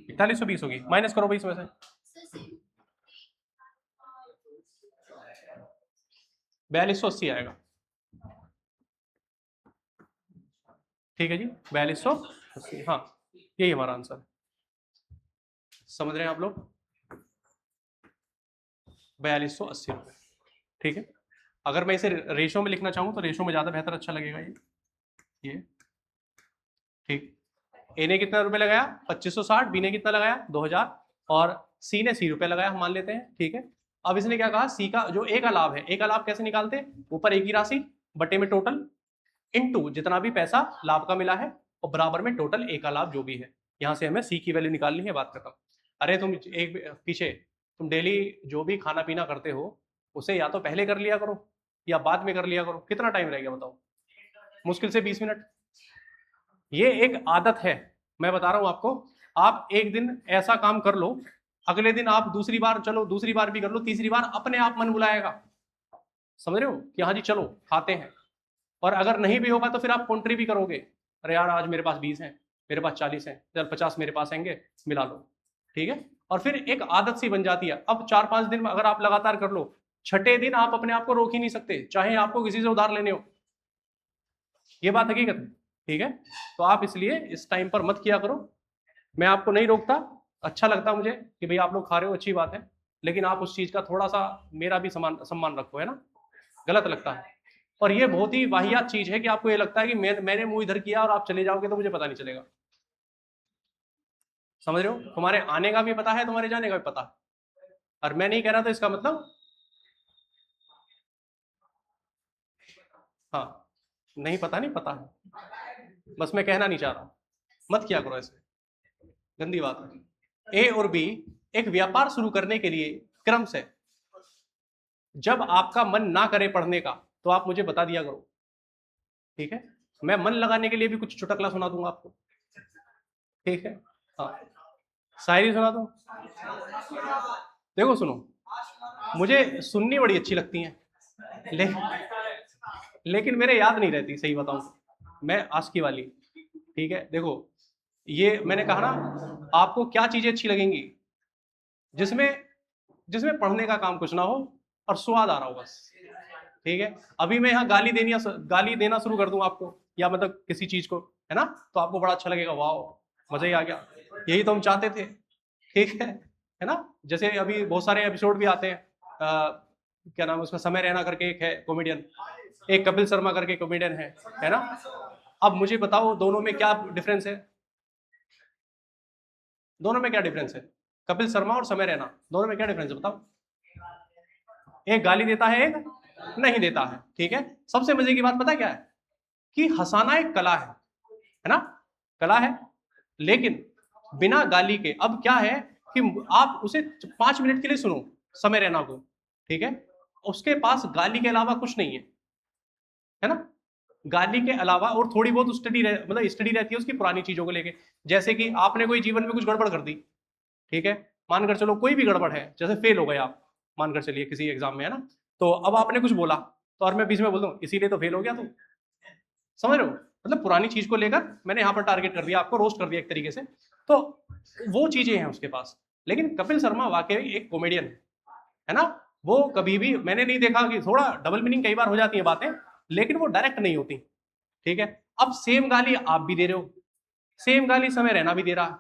4120 होगी, माइनस करो भाई इसमें से 4280 आएगा, ठीक है जी 4280, हाँ यही हमारा आंसर, समझ रहे हैं आप लोग, 4280 रुपये, ठीक है। अगर मैं इसे रेशो में लिखना चाहूँ तो रेशो में ज़्यादा बेहतर अच्छा लगेगा ये ठीक। ए ने कितना रुपए लगाया 2560, बी ने कितना लगाया 2000 और सी ने ₹C लगाया, हम मान लेते हैं, ठीक है। अब इसने क्या कहा, सी का जो ए का लाभ है, ए का लाभ कैसे निकालते हैं, ऊपर ए की राशि बटे में टोटल इनटू जितना भी पैसा लाभ का मिला है और बराबर में टोटल ए का लाभ जो भी है, यहां से हमें सी की वैल्यू निकालनी है, बात खत्म। अरे तुम एक पीछे, तुम डेली जो भी खाना पीना करते हो उसे या तो पहले कर लिया करो या बाद में कर लिया करो, कितना टाइम रह गया बताओ, मुश्किल से 20 मिनट। ये एक आदत है, मैं बता रहा हूं आपको, आप एक दिन ऐसा काम कर लो, अगले दिन आप दूसरी बार, चलो दूसरी बार भी कर लो, तीसरी बार अपने आप मन बुलाएगा, समझ रहे हो कि हाँ जी चलो खाते हैं। और अगर नहीं भी होगा तो फिर आप कॉन्ट्री भी करोगे, अरे यार आज मेरे पास 20 हैं, मेरे पास 40 हैं, चल 50 मेरे पास आएंगे, मिला लो, ठीक है। और फिर एक आदत सी बन जाती है। अब 4-5 दिन में अगर आप लगातार कर लो, छठे दिन आप अपने आप को रोक ही नहीं सकते, चाहे आपको किसी से उधार लेने हो, ये बात हकीकत है, ठीक है। तो आप इसलिए इस टाइम पर मत किया करो, मैं आपको नहीं रोकता, अच्छा लगता मुझे कि भाई आप लोग खा रहे हो, अच्छी बात है, लेकिन आप उस चीज का थोड़ा सा मेरा भी सम्मान रखो, है ना, गलत लगता है। और ये बहुत ही वाहियात चीज है कि आपको ये लगता है कि मैंने मुंह इधर किया और आप चले जाओगे तो मुझे पता नहीं चलेगा, समझ रहे हो, तुम्हारे आने का भी पता है, तुम्हारे जाने का भी पता है, और मैं नहीं कह रहा तो इसका मतलब, हाँ नहीं पता, नहीं पता है, बस मैं कहना नहीं चाह रहा, मत किया करो ऐसे, गंदी बात है। ए और बी एक व्यापार शुरू करने के लिए क्रम से, जब आपका मन ना करे पढ़ने का तो आप मुझे बता दिया करो, ठीक है, मैं मन लगाने के लिए भी कुछ चुटकला सुना दूंगा आपको, ठीक है, हाँ शायरी सुना दूं, देखो सुनो, मुझे सुननी बड़ी अच्छी लगती है, ले, लेकिन मेरे याद नहीं रहती, सही बताऊं मैं आस्की वाली, ठीक है। देखो ये मैंने कहा ना, आपको क्या चीजें अच्छी लगेंगी, जिसमें जिसमें पढ़ने का काम कुछ ना हो और स्वाद आ रहा हो बस, ठीक है। अभी मैं यहाँ गाली देना शुरू कर दूं आपको, या मतलब किसी चीज को, है ना, तो आपको बड़ा अच्छा लगेगा, वाह मजा ही आ गया, यही तो हम चाहते थे, ठीक है ना। जैसे अभी बहुत सारे एपिसोड भी आते हैं, क्या नाम है उसका, समय रैना करके एक है कॉमेडियन, एक कपिल शर्मा करके कॉमेडियन है ना। अब मुझे बताओ दोनों में क्या डिफरेंस है, दोनों में क्या डिफरेंस है, कपिल शर्मा और समय रैना, दोनों में क्या डिफरेंस है बताओ, एक गाली देता है एक नहीं देता है, ठीक है। सबसे मजे की बात पता क्या है, कि हंसाना एक कला है ना, कला है, लेकिन बिना गाली के, अब क्या है कि आप उसे 5 मिनट के लिए सुनो समय रैना को, ठीक है, उसके पास गाली के अलावा कुछ नहीं है ना, गाली के अलावा और थोड़ी बहुत मतलब स्टडी रहती है उसकी पुरानी चीजों को लेके, जैसे कि आपने कोई जीवन में कुछ गड़बड़ कर दी, ठीक है, मानकर चलो कोई भी गड़बड़ है, जैसे फेल हो गए आप, मानकर चलिए किसी एग्जाम में, है ना, तो अब आपने कुछ बोला तो और मैं बीच में बोल दूं इसीलिए तो फेल हो गया, तो समझ रहे हो, मतलब पुरानी चीज को लेकर मैंने यहाँ पर टारगेट कर दिया, आपको रोस्ट कर दिया एक तरीके से, तो वो चीजें हैं उसके पास। लेकिन कपिल शर्मा वाकई एक कॉमेडियन है ना, वो कभी भी मैंने नहीं देखा कि, थोड़ा डबल मीनिंग कई बार हो जाती है बातें, लेकिन वो डायरेक्ट नहीं होती। ठीक है, अब सेम गाली आप भी दे रहे हो, सेम गाली समय रहना भी दे रहा है,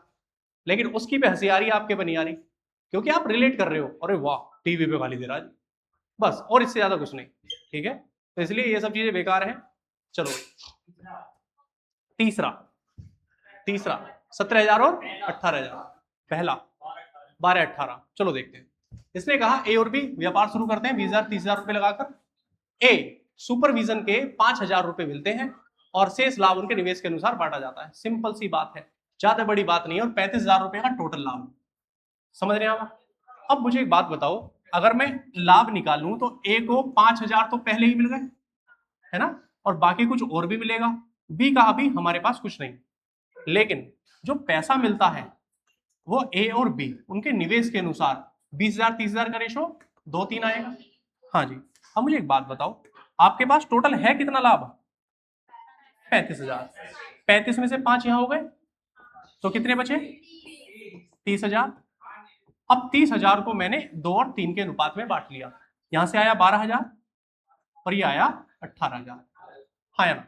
लेकिन उसकी पे हंसी आ रही है, आपके पे नहीं आ रही, क्योंकि आप रिलेट कर रहे हो, अरे वाह टीवी पे गाली दे रहा है, बस, और इससे ज्यादा कुछ नहीं। ठीक है, तो इसलिए ये सब चीजें बेकार हैं। चलो तीसरा, तीसरा 17,000 और 18,000, पहला 12, 18, चलो देखते हैं। इसने कहा ए और बी व्यापार शुरू करते हैं 20,000 30,000 रुपए लगाकर। ए सुपरविजन के 5,000 रुपए मिलते हैं और शेष लाभ उनके निवेश के अनुसार बांटा जाता है। सिंपल सी बात है, ज्यादा बड़ी बात नहीं है, और 35,000 रुपए का टोटल लाभ, समझ रहे हैं आप। अब मुझे एक बात बताओ, अगर मैं लाभ निकालूं तो ए को 5,000 तो पहले ही मिल गए, है ना, और बाकी कुछ और भी मिलेगा। बी का अभी हमारे पास कुछ नहीं, लेकिन जो पैसा मिलता है वो ए और बी उनके निवेश के अनुसार 20,000 30,000 का रेशो 2-3 आएगा। हाँ जी, अब मुझे एक बात बताओ, आपके पास टोटल है कितना लाभ? 35,000। 35 में से 5 यहां हो गए तो कितने बचे? 30,000। अब 30,000 को मैंने 2 और 3 के अनुपात में बांट लिया, यहां से आया 12,000 और ये आया 18,000, हाँ या ना।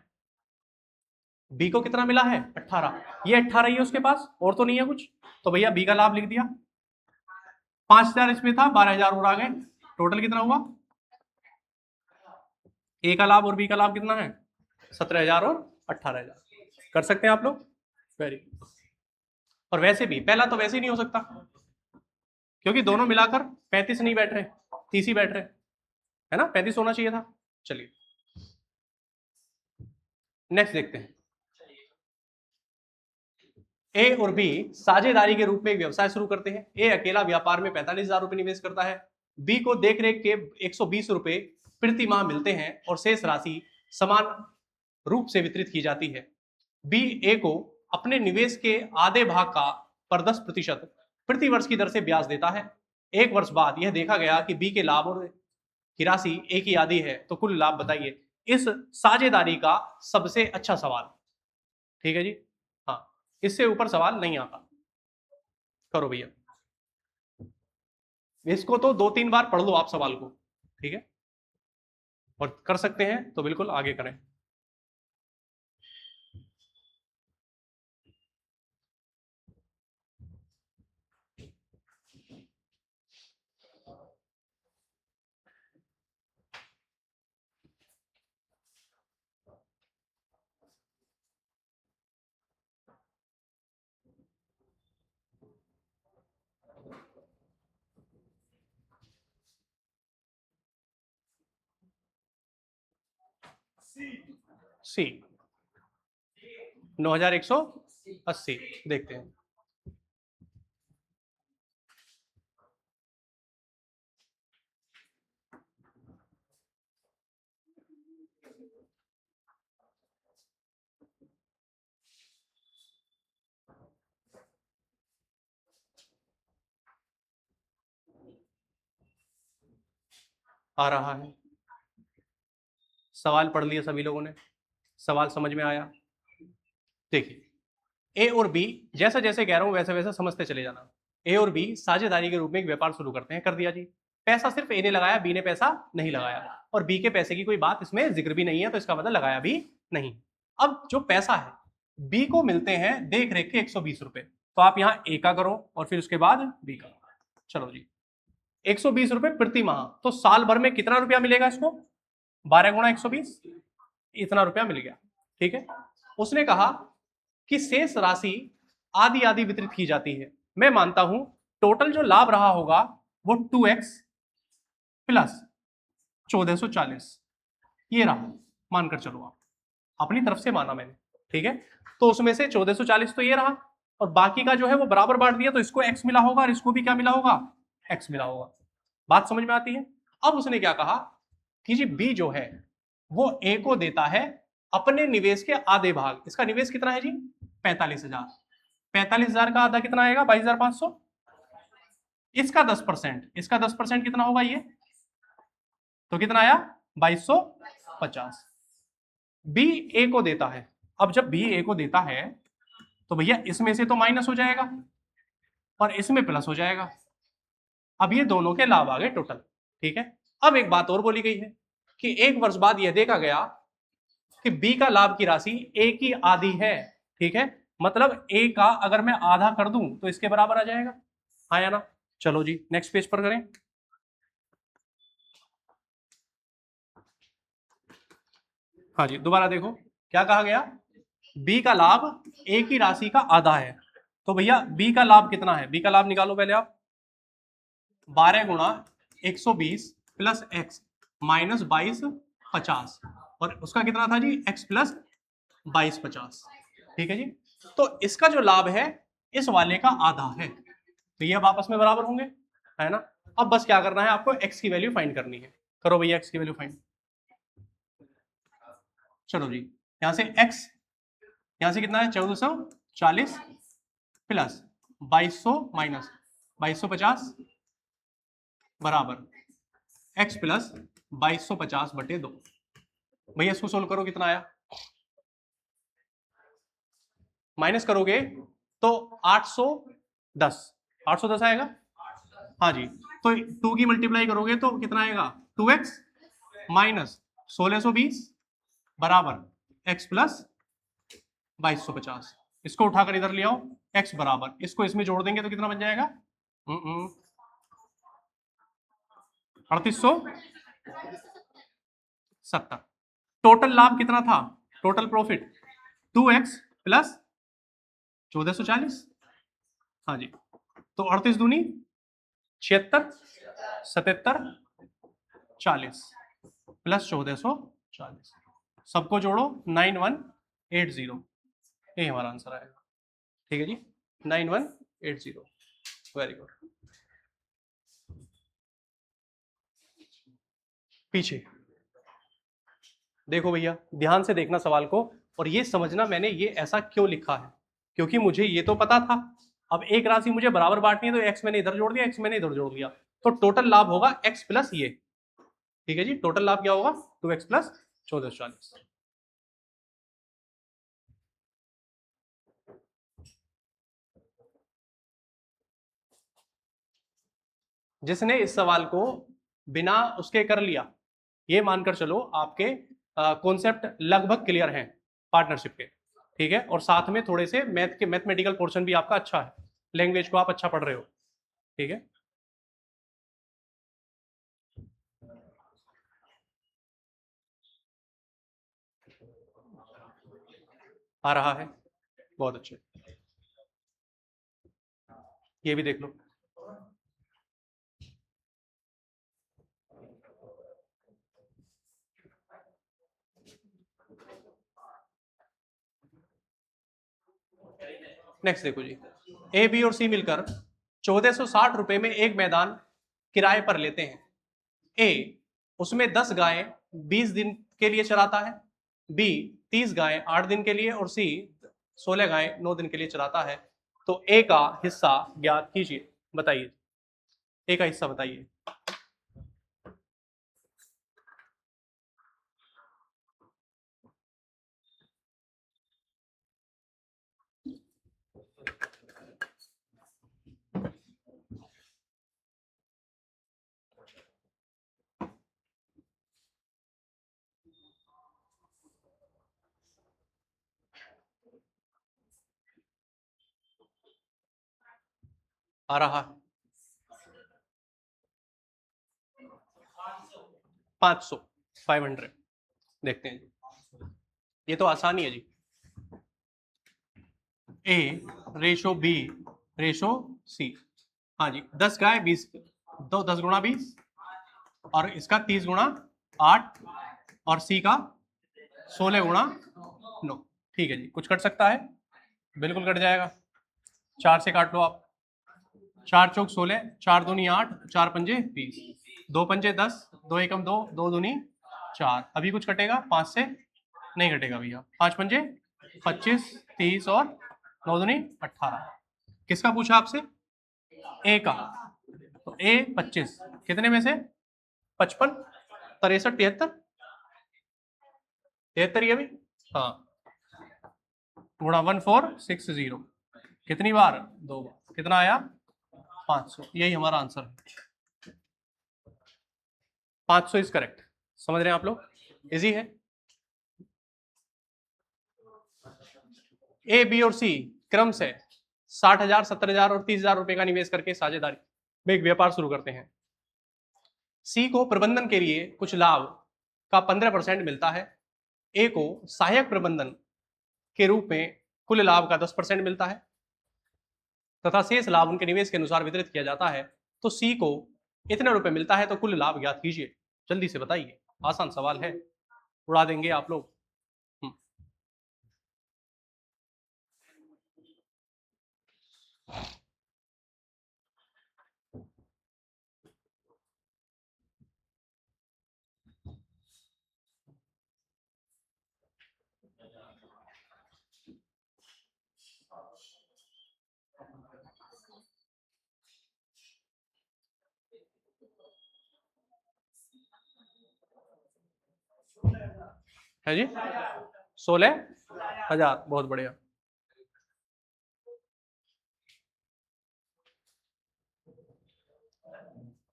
बी को कितना मिला है? 18, ये 18 ही है उसके पास, और तो नहीं है कुछ, तो भैया बी का लाभ लिख दिया। 5,000 इसमें था, 12,000 और आ गए, टोटल कितना हुआ? ए का लाभ और बी का लाभ कितना है? 17,000 और 18,000। कर सकते हैं आप लोग? Very good. और वैसे भी पहला तो वैसे ही नहीं हो सकता, क्योंकि दोनों मिलाकर 35 नहीं बैठ रहे, 30 ही बैठ रहे, है ना, 35 होना चाहिए था। चलिए नेक्स्ट देखते हैं। ए और बी साझेदारी के रूप में एक व्यवसाय शुरू करते हैं। ए अकेला व्यापार में 45,000 रुपए निवेश करता है, बी को देखरेख के 120 रुपए प्रति माह मिलते हैं और शेष राशि समान रूप से वितरित की जाती है। बी ए को अपने निवेश के आधे भाग का पर 10% प्रति वर्ष की दर से ब्याज देता है। एक वर्ष बाद यह देखा गया कि बी के लाभ और की राशि ए की आधी है, तो कुल लाभ बताइए। इस साझेदारी का सबसे अच्छा सवाल। ठीक है जी, हाँ, इससे ऊपर सवाल नहीं आता। करो भैया, इसको तो 2-3 बार पढ़ लो आप सवाल को, ठीक है, और कर सकते हैं तो बिल्कुल आगे करें। सी 9,180 देखते हैं। आ रहा है, सवाल पढ़ लिया सभी लोगों ने, सवाल समझ में आया? देखिए ए और बी, जैसा जैसे कह रहा हूं वैसे वैसे समझते चले जाना। ए और बी साझेदारी के रूप में एक व्यापार शुरू करते हैं, कर दिया जी। पैसा सिर्फ ए ने लगाया, बी ने पैसा नहीं लगाया, और बी के पैसे की कोई बात इसमें जिक्र भी नहीं है, तो इसका मतलब लगाया भी नहीं। अब जो पैसा है बी को मिलते हैं देख रेख के 120 रुपए, तो आप यहां ए का करो और फिर उसके बाद बी का। चलो जी, 120 रुपए प्रति माह, तो साल भर में कितना रुपया मिलेगा इसको? 12 गुणा 120, इतना रुपया मिल गया। ठीक है, उसने कहा कि शेष राशि आधी आधी वितरित की जाती है। मैं मानता हूं टोटल जो लाभ रहा होगा वो 2x प्लस 1440 ये रहा, मानकर चलो, आप अपनी तरफ से माना मैंने। ठीक है, तो उसमें से 1440 तो ये रहा, और बाकी का जो है वो बराबर बांट दिया, तो इसको x मिला होगा और इसको भी क्या मिला होगा? x मिला होगा। बात समझ में आती है? अब उसने क्या कहा कि जी बी जो है वो ए को देता है अपने निवेश के आधे भाग। इसका निवेश कितना है जी? 45,000। 45,000 का आधा कितना आएगा? 22,500। इसका 10%, इसका 10% कितना होगा ये? तो कितना आया? 2250। बी ए को देता है, अब जब बी ए को देता है तो भैया इसमें से तो माइनस हो जाएगा, और इसमें प्लस हो जाएगा। अब ये दोनों के लाभ आ गए टोटल, ठीक है। अब एक बात और बोली गई है कि 1 वर्ष बाद यह देखा गया कि बी का लाभ की राशि ए की आधी है, ठीक है। मतलब ए का अगर मैं आधा कर दूं तो इसके बराबर आ जाएगा, हाँ या ना। चलो जी नेक्स्ट पेज पर करें। हाँ जी दोबारा देखो क्या कहा गया, बी का लाभ ए की राशि का आधा है। तो भैया बी का लाभ कितना है, बी का लाभ निकालो पहले आप। 12 गुणा 120 प्लस एक्स माइनस 2250, और उसका कितना था जी, एक्स प्लस 2250, ठीक है जी। तो इसका जो लाभ है इस वाले का आधा है, तो ये अब आपस में बराबर होंगे, है ना। अब बस क्या करना है, आपको एक्स की वैल्यू फाइंड करनी है। करो भैया एक्स की वैल्यू फाइंड। चलो जी यहां से x, यहां से कितना है 1440 प्लस 2200 माइनस 2250 बराबर x प्लस 2250 बटे 2। भैया इसको सोल्व करो, कितना आया, माइनस करोगे तो 810, 810 आएगा, हाँ जी। तो 2 की मल्टीप्लाई करोगे तो कितना आएगा, 2x माइनस 1620 बराबर x प्लस 2250। इसको उठाकर इधर ले आओ, x बराबर, इसको इसमें जोड़ देंगे तो कितना बन जाएगा, 3870। टोटल लाभ कितना था, टोटल प्रॉफिट 2x प्लस 1440, हाँ जी। तो 38 दूनी 76, 77, 40 प्लस 1440, सबको जोड़ो 9180, ये हमारा आंसर आएगा, ठीक है जी 9180। Very good. पीछे देखो भैया, ध्यान से देखना सवाल को, और ये समझना मैंने ये ऐसा क्यों लिखा है, क्योंकि मुझे ये तो पता था। अब एक राशि मुझे बराबर बांटनी है तो एक्स मैंने इधर जोड़ दिया, एक्स मैंने इधर जोड़ दिया, तो टोटल लाभ होगा एक्स प्लस ये, ठीक है जी। टोटल लाभ क्या होगा, 2x प्लस 1440। जिसने इस सवाल को बिना उसके कर लिया, ये मानकर चलो आपके कॉन्सेप्ट लगभग क्लियर हैं पार्टनरशिप के, ठीक है। और साथ में थोड़े से मैथ के मैथमेटिकल पोर्शन भी आपका अच्छा है, लैंग्वेज को आप अच्छा पढ़ रहे हो, ठीक है। आ रहा है, बहुत अच्छे, ये भी देख लो। नेक्स्ट देखो जी, ए बी और सी मिलकर 1460 रुपए में एक मैदान किराए पर लेते हैं। ए उसमें 10 गायें 20 दिन के लिए चराता है, बी 30 गायें 8 दिन के लिए, और सी 16 गायें 9 दिन के लिए चराता है। तो ए का हिस्सा ज्ञात कीजिए, बताइए ए का हिस्सा बताइए। आ रहा है 500, 500, देखते हैं जी, ये तो आसानी है जी। ए रेशो बी रेशो सी, हाँ जी 10 गाय 20, दो 10 गुणा 20, और इसका 30 गुणा 8, और सी का 16 गुणा 9, ठीक है जी। कुछ कट सकता है, बिल्कुल कट जाएगा, 4 से काट लो आप, 4 चौक 16, 4 दूनी 8, 4 पंजे 20, 2 पंजे 10, 2 एकम 2, 2 दूनी 4। अभी कुछ कटेगा 5 से, नहीं कटेगा भैया, 5 पंजे 25, 30 और 9 दूनी 18। किसका पूछा आपसे, ए का, तो ए 25 कितने में से, 55, 63, 73, 73 ये भी, हाँ गुणा 1460, कितनी बार, 2 बार, कितना आया 500, यही हमारा आंसर है। 500 इज करेक्ट। समझ रहे हैं आप लोग? इजी है। ए, बी और सी क्रम से 60,000, 70,000 और 30,000 रुपए का निवेश करके साझेदारी में एक व्यापार शुरू करते हैं। सी को प्रबंधन के लिए कुछ लाभ का 15% मिलता है। ए को सहायक प्रबंधन के रूप में कुल लाभ का 10% मिलता है तथा शेष लाभ उनके निवेश के अनुसार वितरित किया जाता है। तो सी को इतने रुपए मिलता है, तो कुल लाभ ज्ञात कीजिए। जल्दी से बताइए, आसान सवाल है, उड़ा देंगे आप लोग। है जी 16,000, बहुत बढ़िया।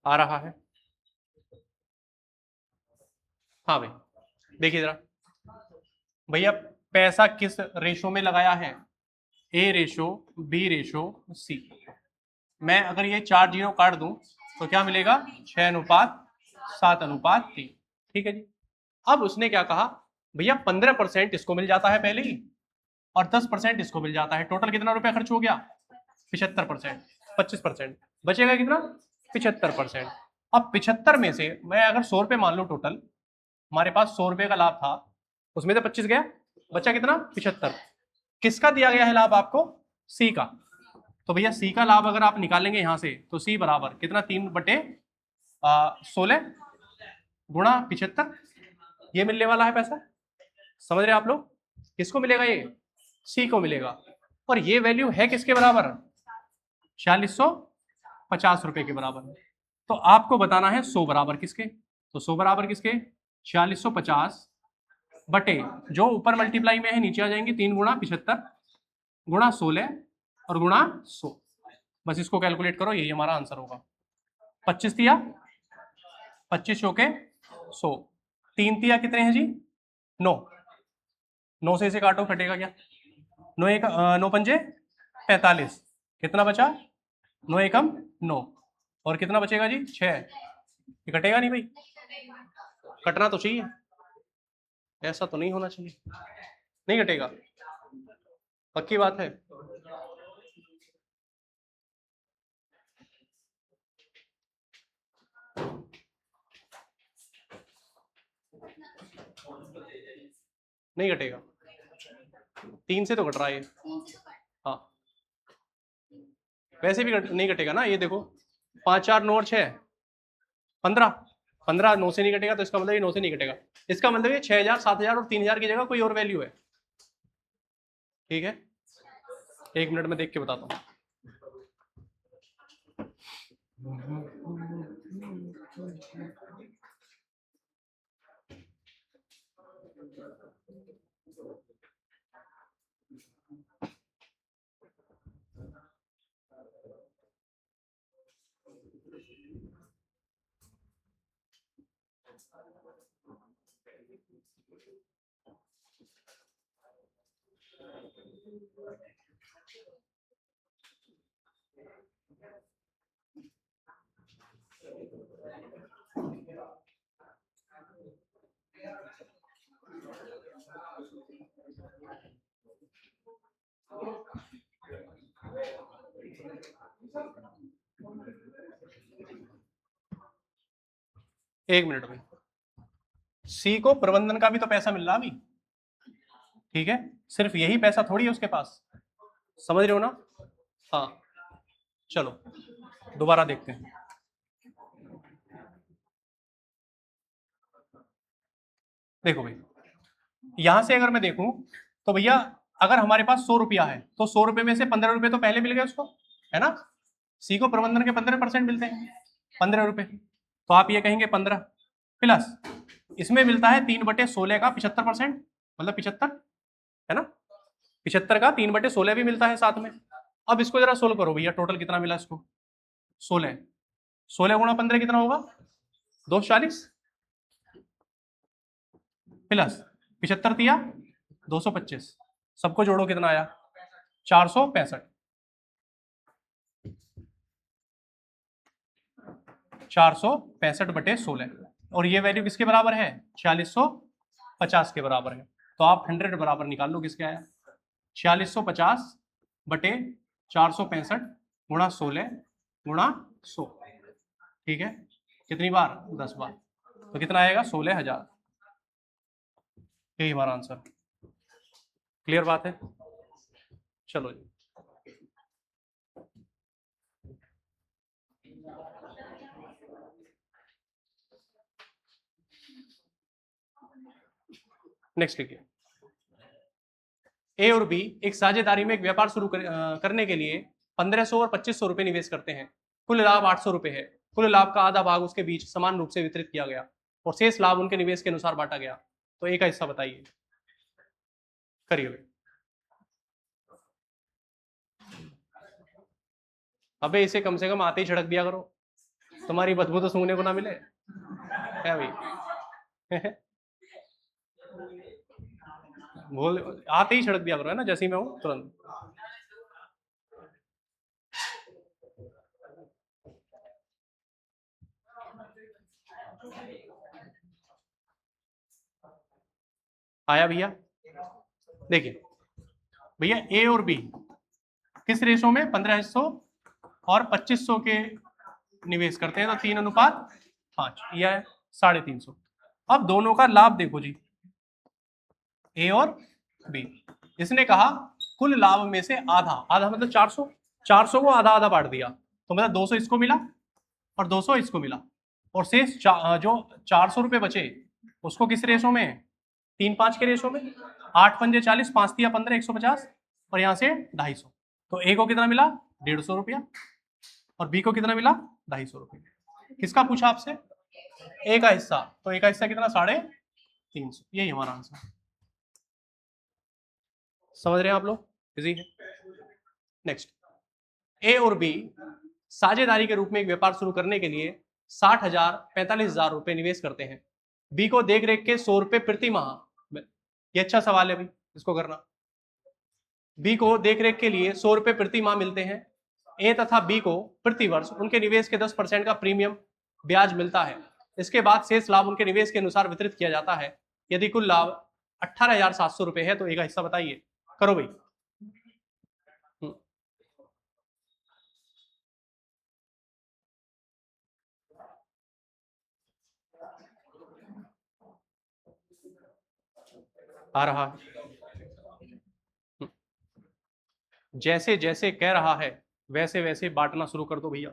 आ रहा है? हाँ भाई, देखिए जरा भैया, पैसा किस रेशो में लगाया है? ए रेशो, बी रेशो, सी। मैं अगर ये 4 जीरो काट दूं तो क्या मिलेगा? 6:7:3। ठीक है जी। अब उसने क्या कहा, भैया 15% इसको मिल जाता है पहले ही और 10% इसको मिल जाता है। टोटल कितना रुपया खर्च हो गया? 75%। 25% बचेगा कितना? 75%। अब 75 में से मैं अगर 100 रुपये मान लूं, टोटल हमारे पास 100 रुपये का लाभ था, उसमें से 25 गया, बचा कितना? 75। किसका दिया गया है लाभ आपको? सी का। तो भैया सी का लाभ अगर आप निकालेंगे यहां से, तो सी बराबर कितना? 3/16 गुणा 75, ये मिलने वाला है पैसा। समझ रहे आप लोग? किसको मिलेगा? ये सी को मिलेगा। और ये वैल्यू है किसके बराबर? 4650 रुपए के बराबर। तो आपको बताना है 100 बराबर किसके। तो 100 बराबर किसके? 4650 बटे जो ऊपर मल्टीप्लाई में है नीचे आ जाएंगे, 3 गुणा 75 गुणा 16 और गुणा 100। बस इसको कैलकुलेट करो, यही हमारा आंसर होगा। 25 दिया, 25 चौके 100, 3 दिया कितने हैं जी? 9। 9 से इसे काटो, कटेगा क्या? 9 पंजे 45, कितना बचा? 9 एकम 9, और कितना बचेगा जी? 6। ये कटेगा नहीं भाई? कटना तो चाहिए, ऐसा तो नहीं होना चाहिए। नहीं कटेगा, पक्की बात है? नहीं कटेगा, 3 से तो कट रहा है ये। हाँ, वैसे भी नहीं कटेगा ना। ये देखो, 5 4 9 और 6 15, 15 9 से नहीं कटेगा, तो इसका मतलब ये 9 से नहीं कटेगा। इसका मतलब ये 6,000 7,000 और 3,000 की जगह कोई और वैल्यू है। ठीक है, 1 मिनट में देख के बताता हूँ। एक मिनट में, सी को प्रबंधन का भी तो पैसा मिल रहा अभी। ठीक है, सिर्फ यही पैसा थोड़ी है उसके पास। समझ रहे हो ना? हाँ, चलो दोबारा देखते हैं। देखो भाई, यहां से अगर मैं देखूं तो भैया, अगर हमारे पास 100 रुपया है तो 100 रुपए में से 15 रुपए तो पहले मिल गए उसको, है ना? सी को प्रबंधन के 15% मिलते हैं, 15 रुपए। तो आप ये कहेंगे 15 प्लस इसमें मिलता है 3/16 का 75%, मतलब 75, है ना? 75 का 3/16 भी मिलता है साथ में। अब इसको जरा सोल्व करो भैया, टोटल कितना मिला इसको? 16, 16 गुणा 15 कितना होगा 240 प्लस 75 दिया 225, सबको जोड़ो कितना आया 465, 465/16 और ये वैल्यू किसके बराबर है 4650 के बराबर है। तो आप 100 बराबर निकाल लो किसके आया 4650/465 गुणा 16 गुणा 100, ठीक है कितनी बार 10 बार, तो कितना आएगा 16,000, यही हमारा आंसर। क्लियर बात है, चलो जी नेक्स्ट लिखिए। ए और बी एक साझेदारी में एक व्यापार शुरू करने के लिए 1500 और 2500 रुपए निवेश करते हैं। कुल लाभ 800 रुपए है। कुल लाभ का आधा भाग उसके बीच समान रूप से वितरित किया गया और शेष लाभ उनके निवेश के अनुसार बांटा गया। तो ए का हिस्सा बताइए, करिए। अबे इसे कम से कम आते ही छिड़क दिया करो, तुम्हारी बदबू तो सूंघने को ना मिले है भाई बोल आते ही छिड़क दिया करो, है ना, जैसे ही मैं हूं तुरंत। आया भैया, देखिए भैया ए और बी किस रेशो में 1500 और 2500 के निवेश करते हैं, तो 3:5, यह है 350। अब दोनों का लाभ देखो जी, ए और बी। इसने कहा कुल लाभ में से आधा, आधा मतलब 400, 400 को आधा आधा बांट दिया, तो मतलब 200 इसको मिला और 200 इसको मिला, और शेष जो 400 रुपए बचे उसको किस रेशो में 3:5 के रेशो में, 8 पंजे 40, 5 दिया 15, 150 और यहाँ से 250। तो ए को कितना मिला 150 रुपया और बी को कितना मिला 250 रुपये। किसका पूछा आपसे, ए का हिस्सा, तो ए का हिस्सा कितना 350, यही हमारा आंसर। समझ रहे हैं आप लोग, इजी है। नेक्स्ट, ए और बी साझेदारी के रूप में एक व्यापार शुरू करने के लिए 60,000 45,000 रुपए निवेश करते हैं। बी को देख रेख के 100 रुपए प्रति माह, ये अच्छा सवाल है भाई, इसको करना। बी को देख रेख के लिए 100 रुपए प्रति माह मिलते हैं। ए तथा बी को प्रति वर्ष उनके निवेश के 10% का प्रीमियम ब्याज मिलता है। इसके बाद शेष लाभ उनके निवेश के अनुसार वितरित किया जाता है। यदि कुल लाभ 18,700 रुपए है तो ए का हिस्सा बताइए। करो भाई। आ रहा है, जैसे जैसे कह रहा है वैसे वैसे बांटना शुरू कर दो भैया।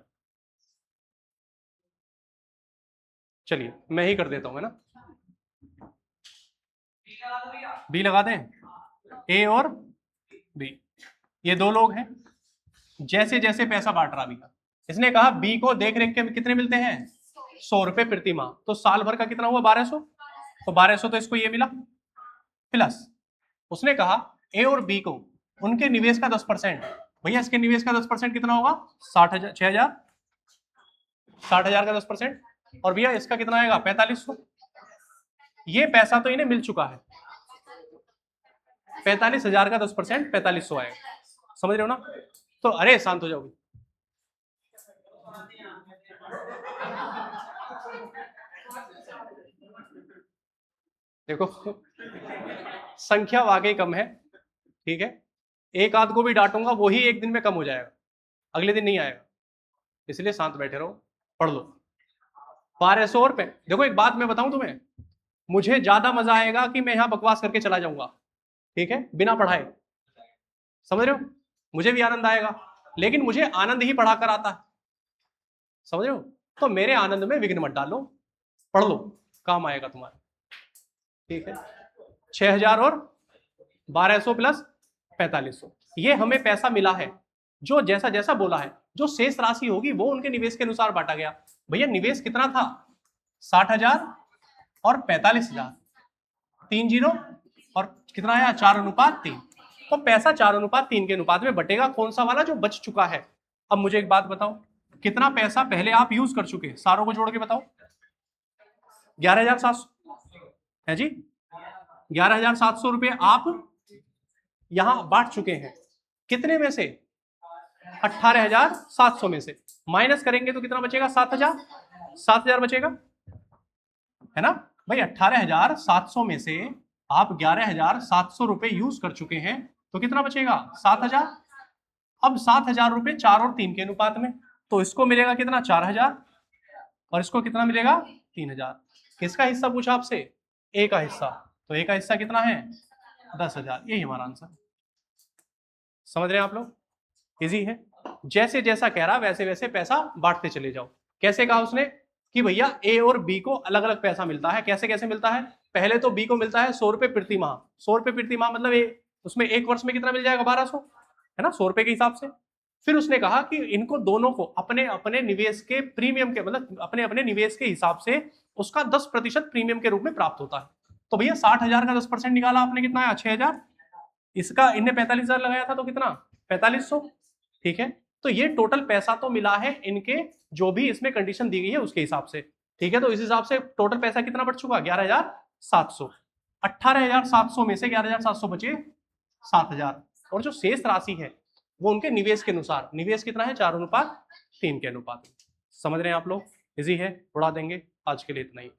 चलिए मैं ही कर देता हूं, है ना। बी लगा दें, ए और बी, ये दो लोग हैं। जैसे जैसे पैसा बांट रहा भैया, इसने कहा बी को देख रेख के कितने मिलते हैं 100 रुपए प्रति माह, तो साल भर का कितना हुआ 1200, तो 1200 तो इसको ये मिला, प्लस उसने कहा ए और बी को उनके निवेश का 10%, भैया इसके निवेश का 10% कितना होगा 60,000, 6,000, 60,000 का 10%, और भैया इसका कितना आएगा 4500। ये पैसा तो इन्हें मिल चुका है, 45,000 का 10% 4500 आएगा, समझ रहे हो ना। तो अरे शांत हो जाओगे, देखो संख्या वाकई कम है, ठीक है, एक आध को भी डांटूंगा वही एक दिन में कम हो जाएगा, अगले दिन नहीं आएगा, इसलिए शांत बैठे रहो, पढ़ लो। 1200 रुपए। देखो एक बात मैं बताऊं तुम्हें, मुझे ज्यादा मजा आएगा कि मैं यहां बकवास करके चला जाऊंगा, ठीक है, बिना पढ़ाए, समझ रहे हो, मुझे भी आनंद आएगा, लेकिन मुझे आनंद ही पढ़ाकर आता है, समझ रहे हो। तो मेरे आनंद में विघ्न मत डालो, पढ़ लो, काम आएगा तुम्हारे, ठीक है। 6,000 और 1200 प्लस 4500, ये हमें पैसा मिला है, जो जैसा जैसा बोला है, जो शेष राशि होगी वो उनके निवेश के अनुसार बांटा गया। भैया निवेश कितना था 60,000 और 45,000, 3 जीरो और कितना आया 4:3, तो पैसा 4:3 के अनुपात में बटेगा, कौन सा वाला जो बच चुका है। अब मुझे एक बात बताओ, कितना पैसा पहले आप यूज कर चुके हैं, सारों को जोड़ के बताओ। 11,700 है जी, 11,700 रुपए आप यहां बांट चुके हैं। कितने में से? 18,700 में से माइनस करेंगे तो कितना बचेगा? 7,000। 7,000 बचेगा, है ना भाई। 18,700 में से आप 11,700 रुपए यूज कर चुके हैं, तो कितना बचेगा? 7,000। अब 7,000 रुपए 4 और 3 के अनुपात में, तो इसको मिलेगा कितना? 4,000, और इसको कितना मिलेगा? 3,000। किसका हिस्सा पूछा आपसे? ए का हिस्सा, तो ए का हिस्सा कितना है? 10,000। यही हमारा आंसर। समझ रहे हैं आप लोग? इजी है। जैसे जैसा कह रहा वैसे वैसे पैसा बांटते चले जाओ। कैसे कहा उसने कि भैया ए और बी को अलग अलग पैसा मिलता है। कैसे कैसे मिलता है? पहले तो बी को मिलता है 100 रुपए प्रति माह। 100 रुपए प्रति माह मतलब उसमें एक वर्ष में कितना मिल जाएगा? 1,200, है ना, 100 रुपए के हिसाब से। फिर उसने कहा कि इनको दोनों को अपने अपने निवेश के प्रीमियम के, मतलब अपने अपने निवेश के हिसाब से उसका 10% प्रीमियम के रूप में प्राप्त होता है। तो भैया 60,000 का 10% निकाला आपने, कितना है? 6,000। इसका इनने 45,000 लगाया था, तो कितना? 4,500। ठीक है, तो ये टोटल पैसा तो मिला है इनके, जो भी इसमें कंडीशन दी गई है उसके हिसाब से। ठीक है, तो इस हिसाब से टोटल पैसा कितना बढ़ चुका? 11,700। 18,700 में से 11,700 बचे 7,000, और जो शेष राशि है वो उनके निवेश के अनुसार, निवेश कितना है? 4:3 के अनुपात। समझ रहे हैं आप लोग? इजी है, उड़ा देंगे। आज के लिए इतना ही।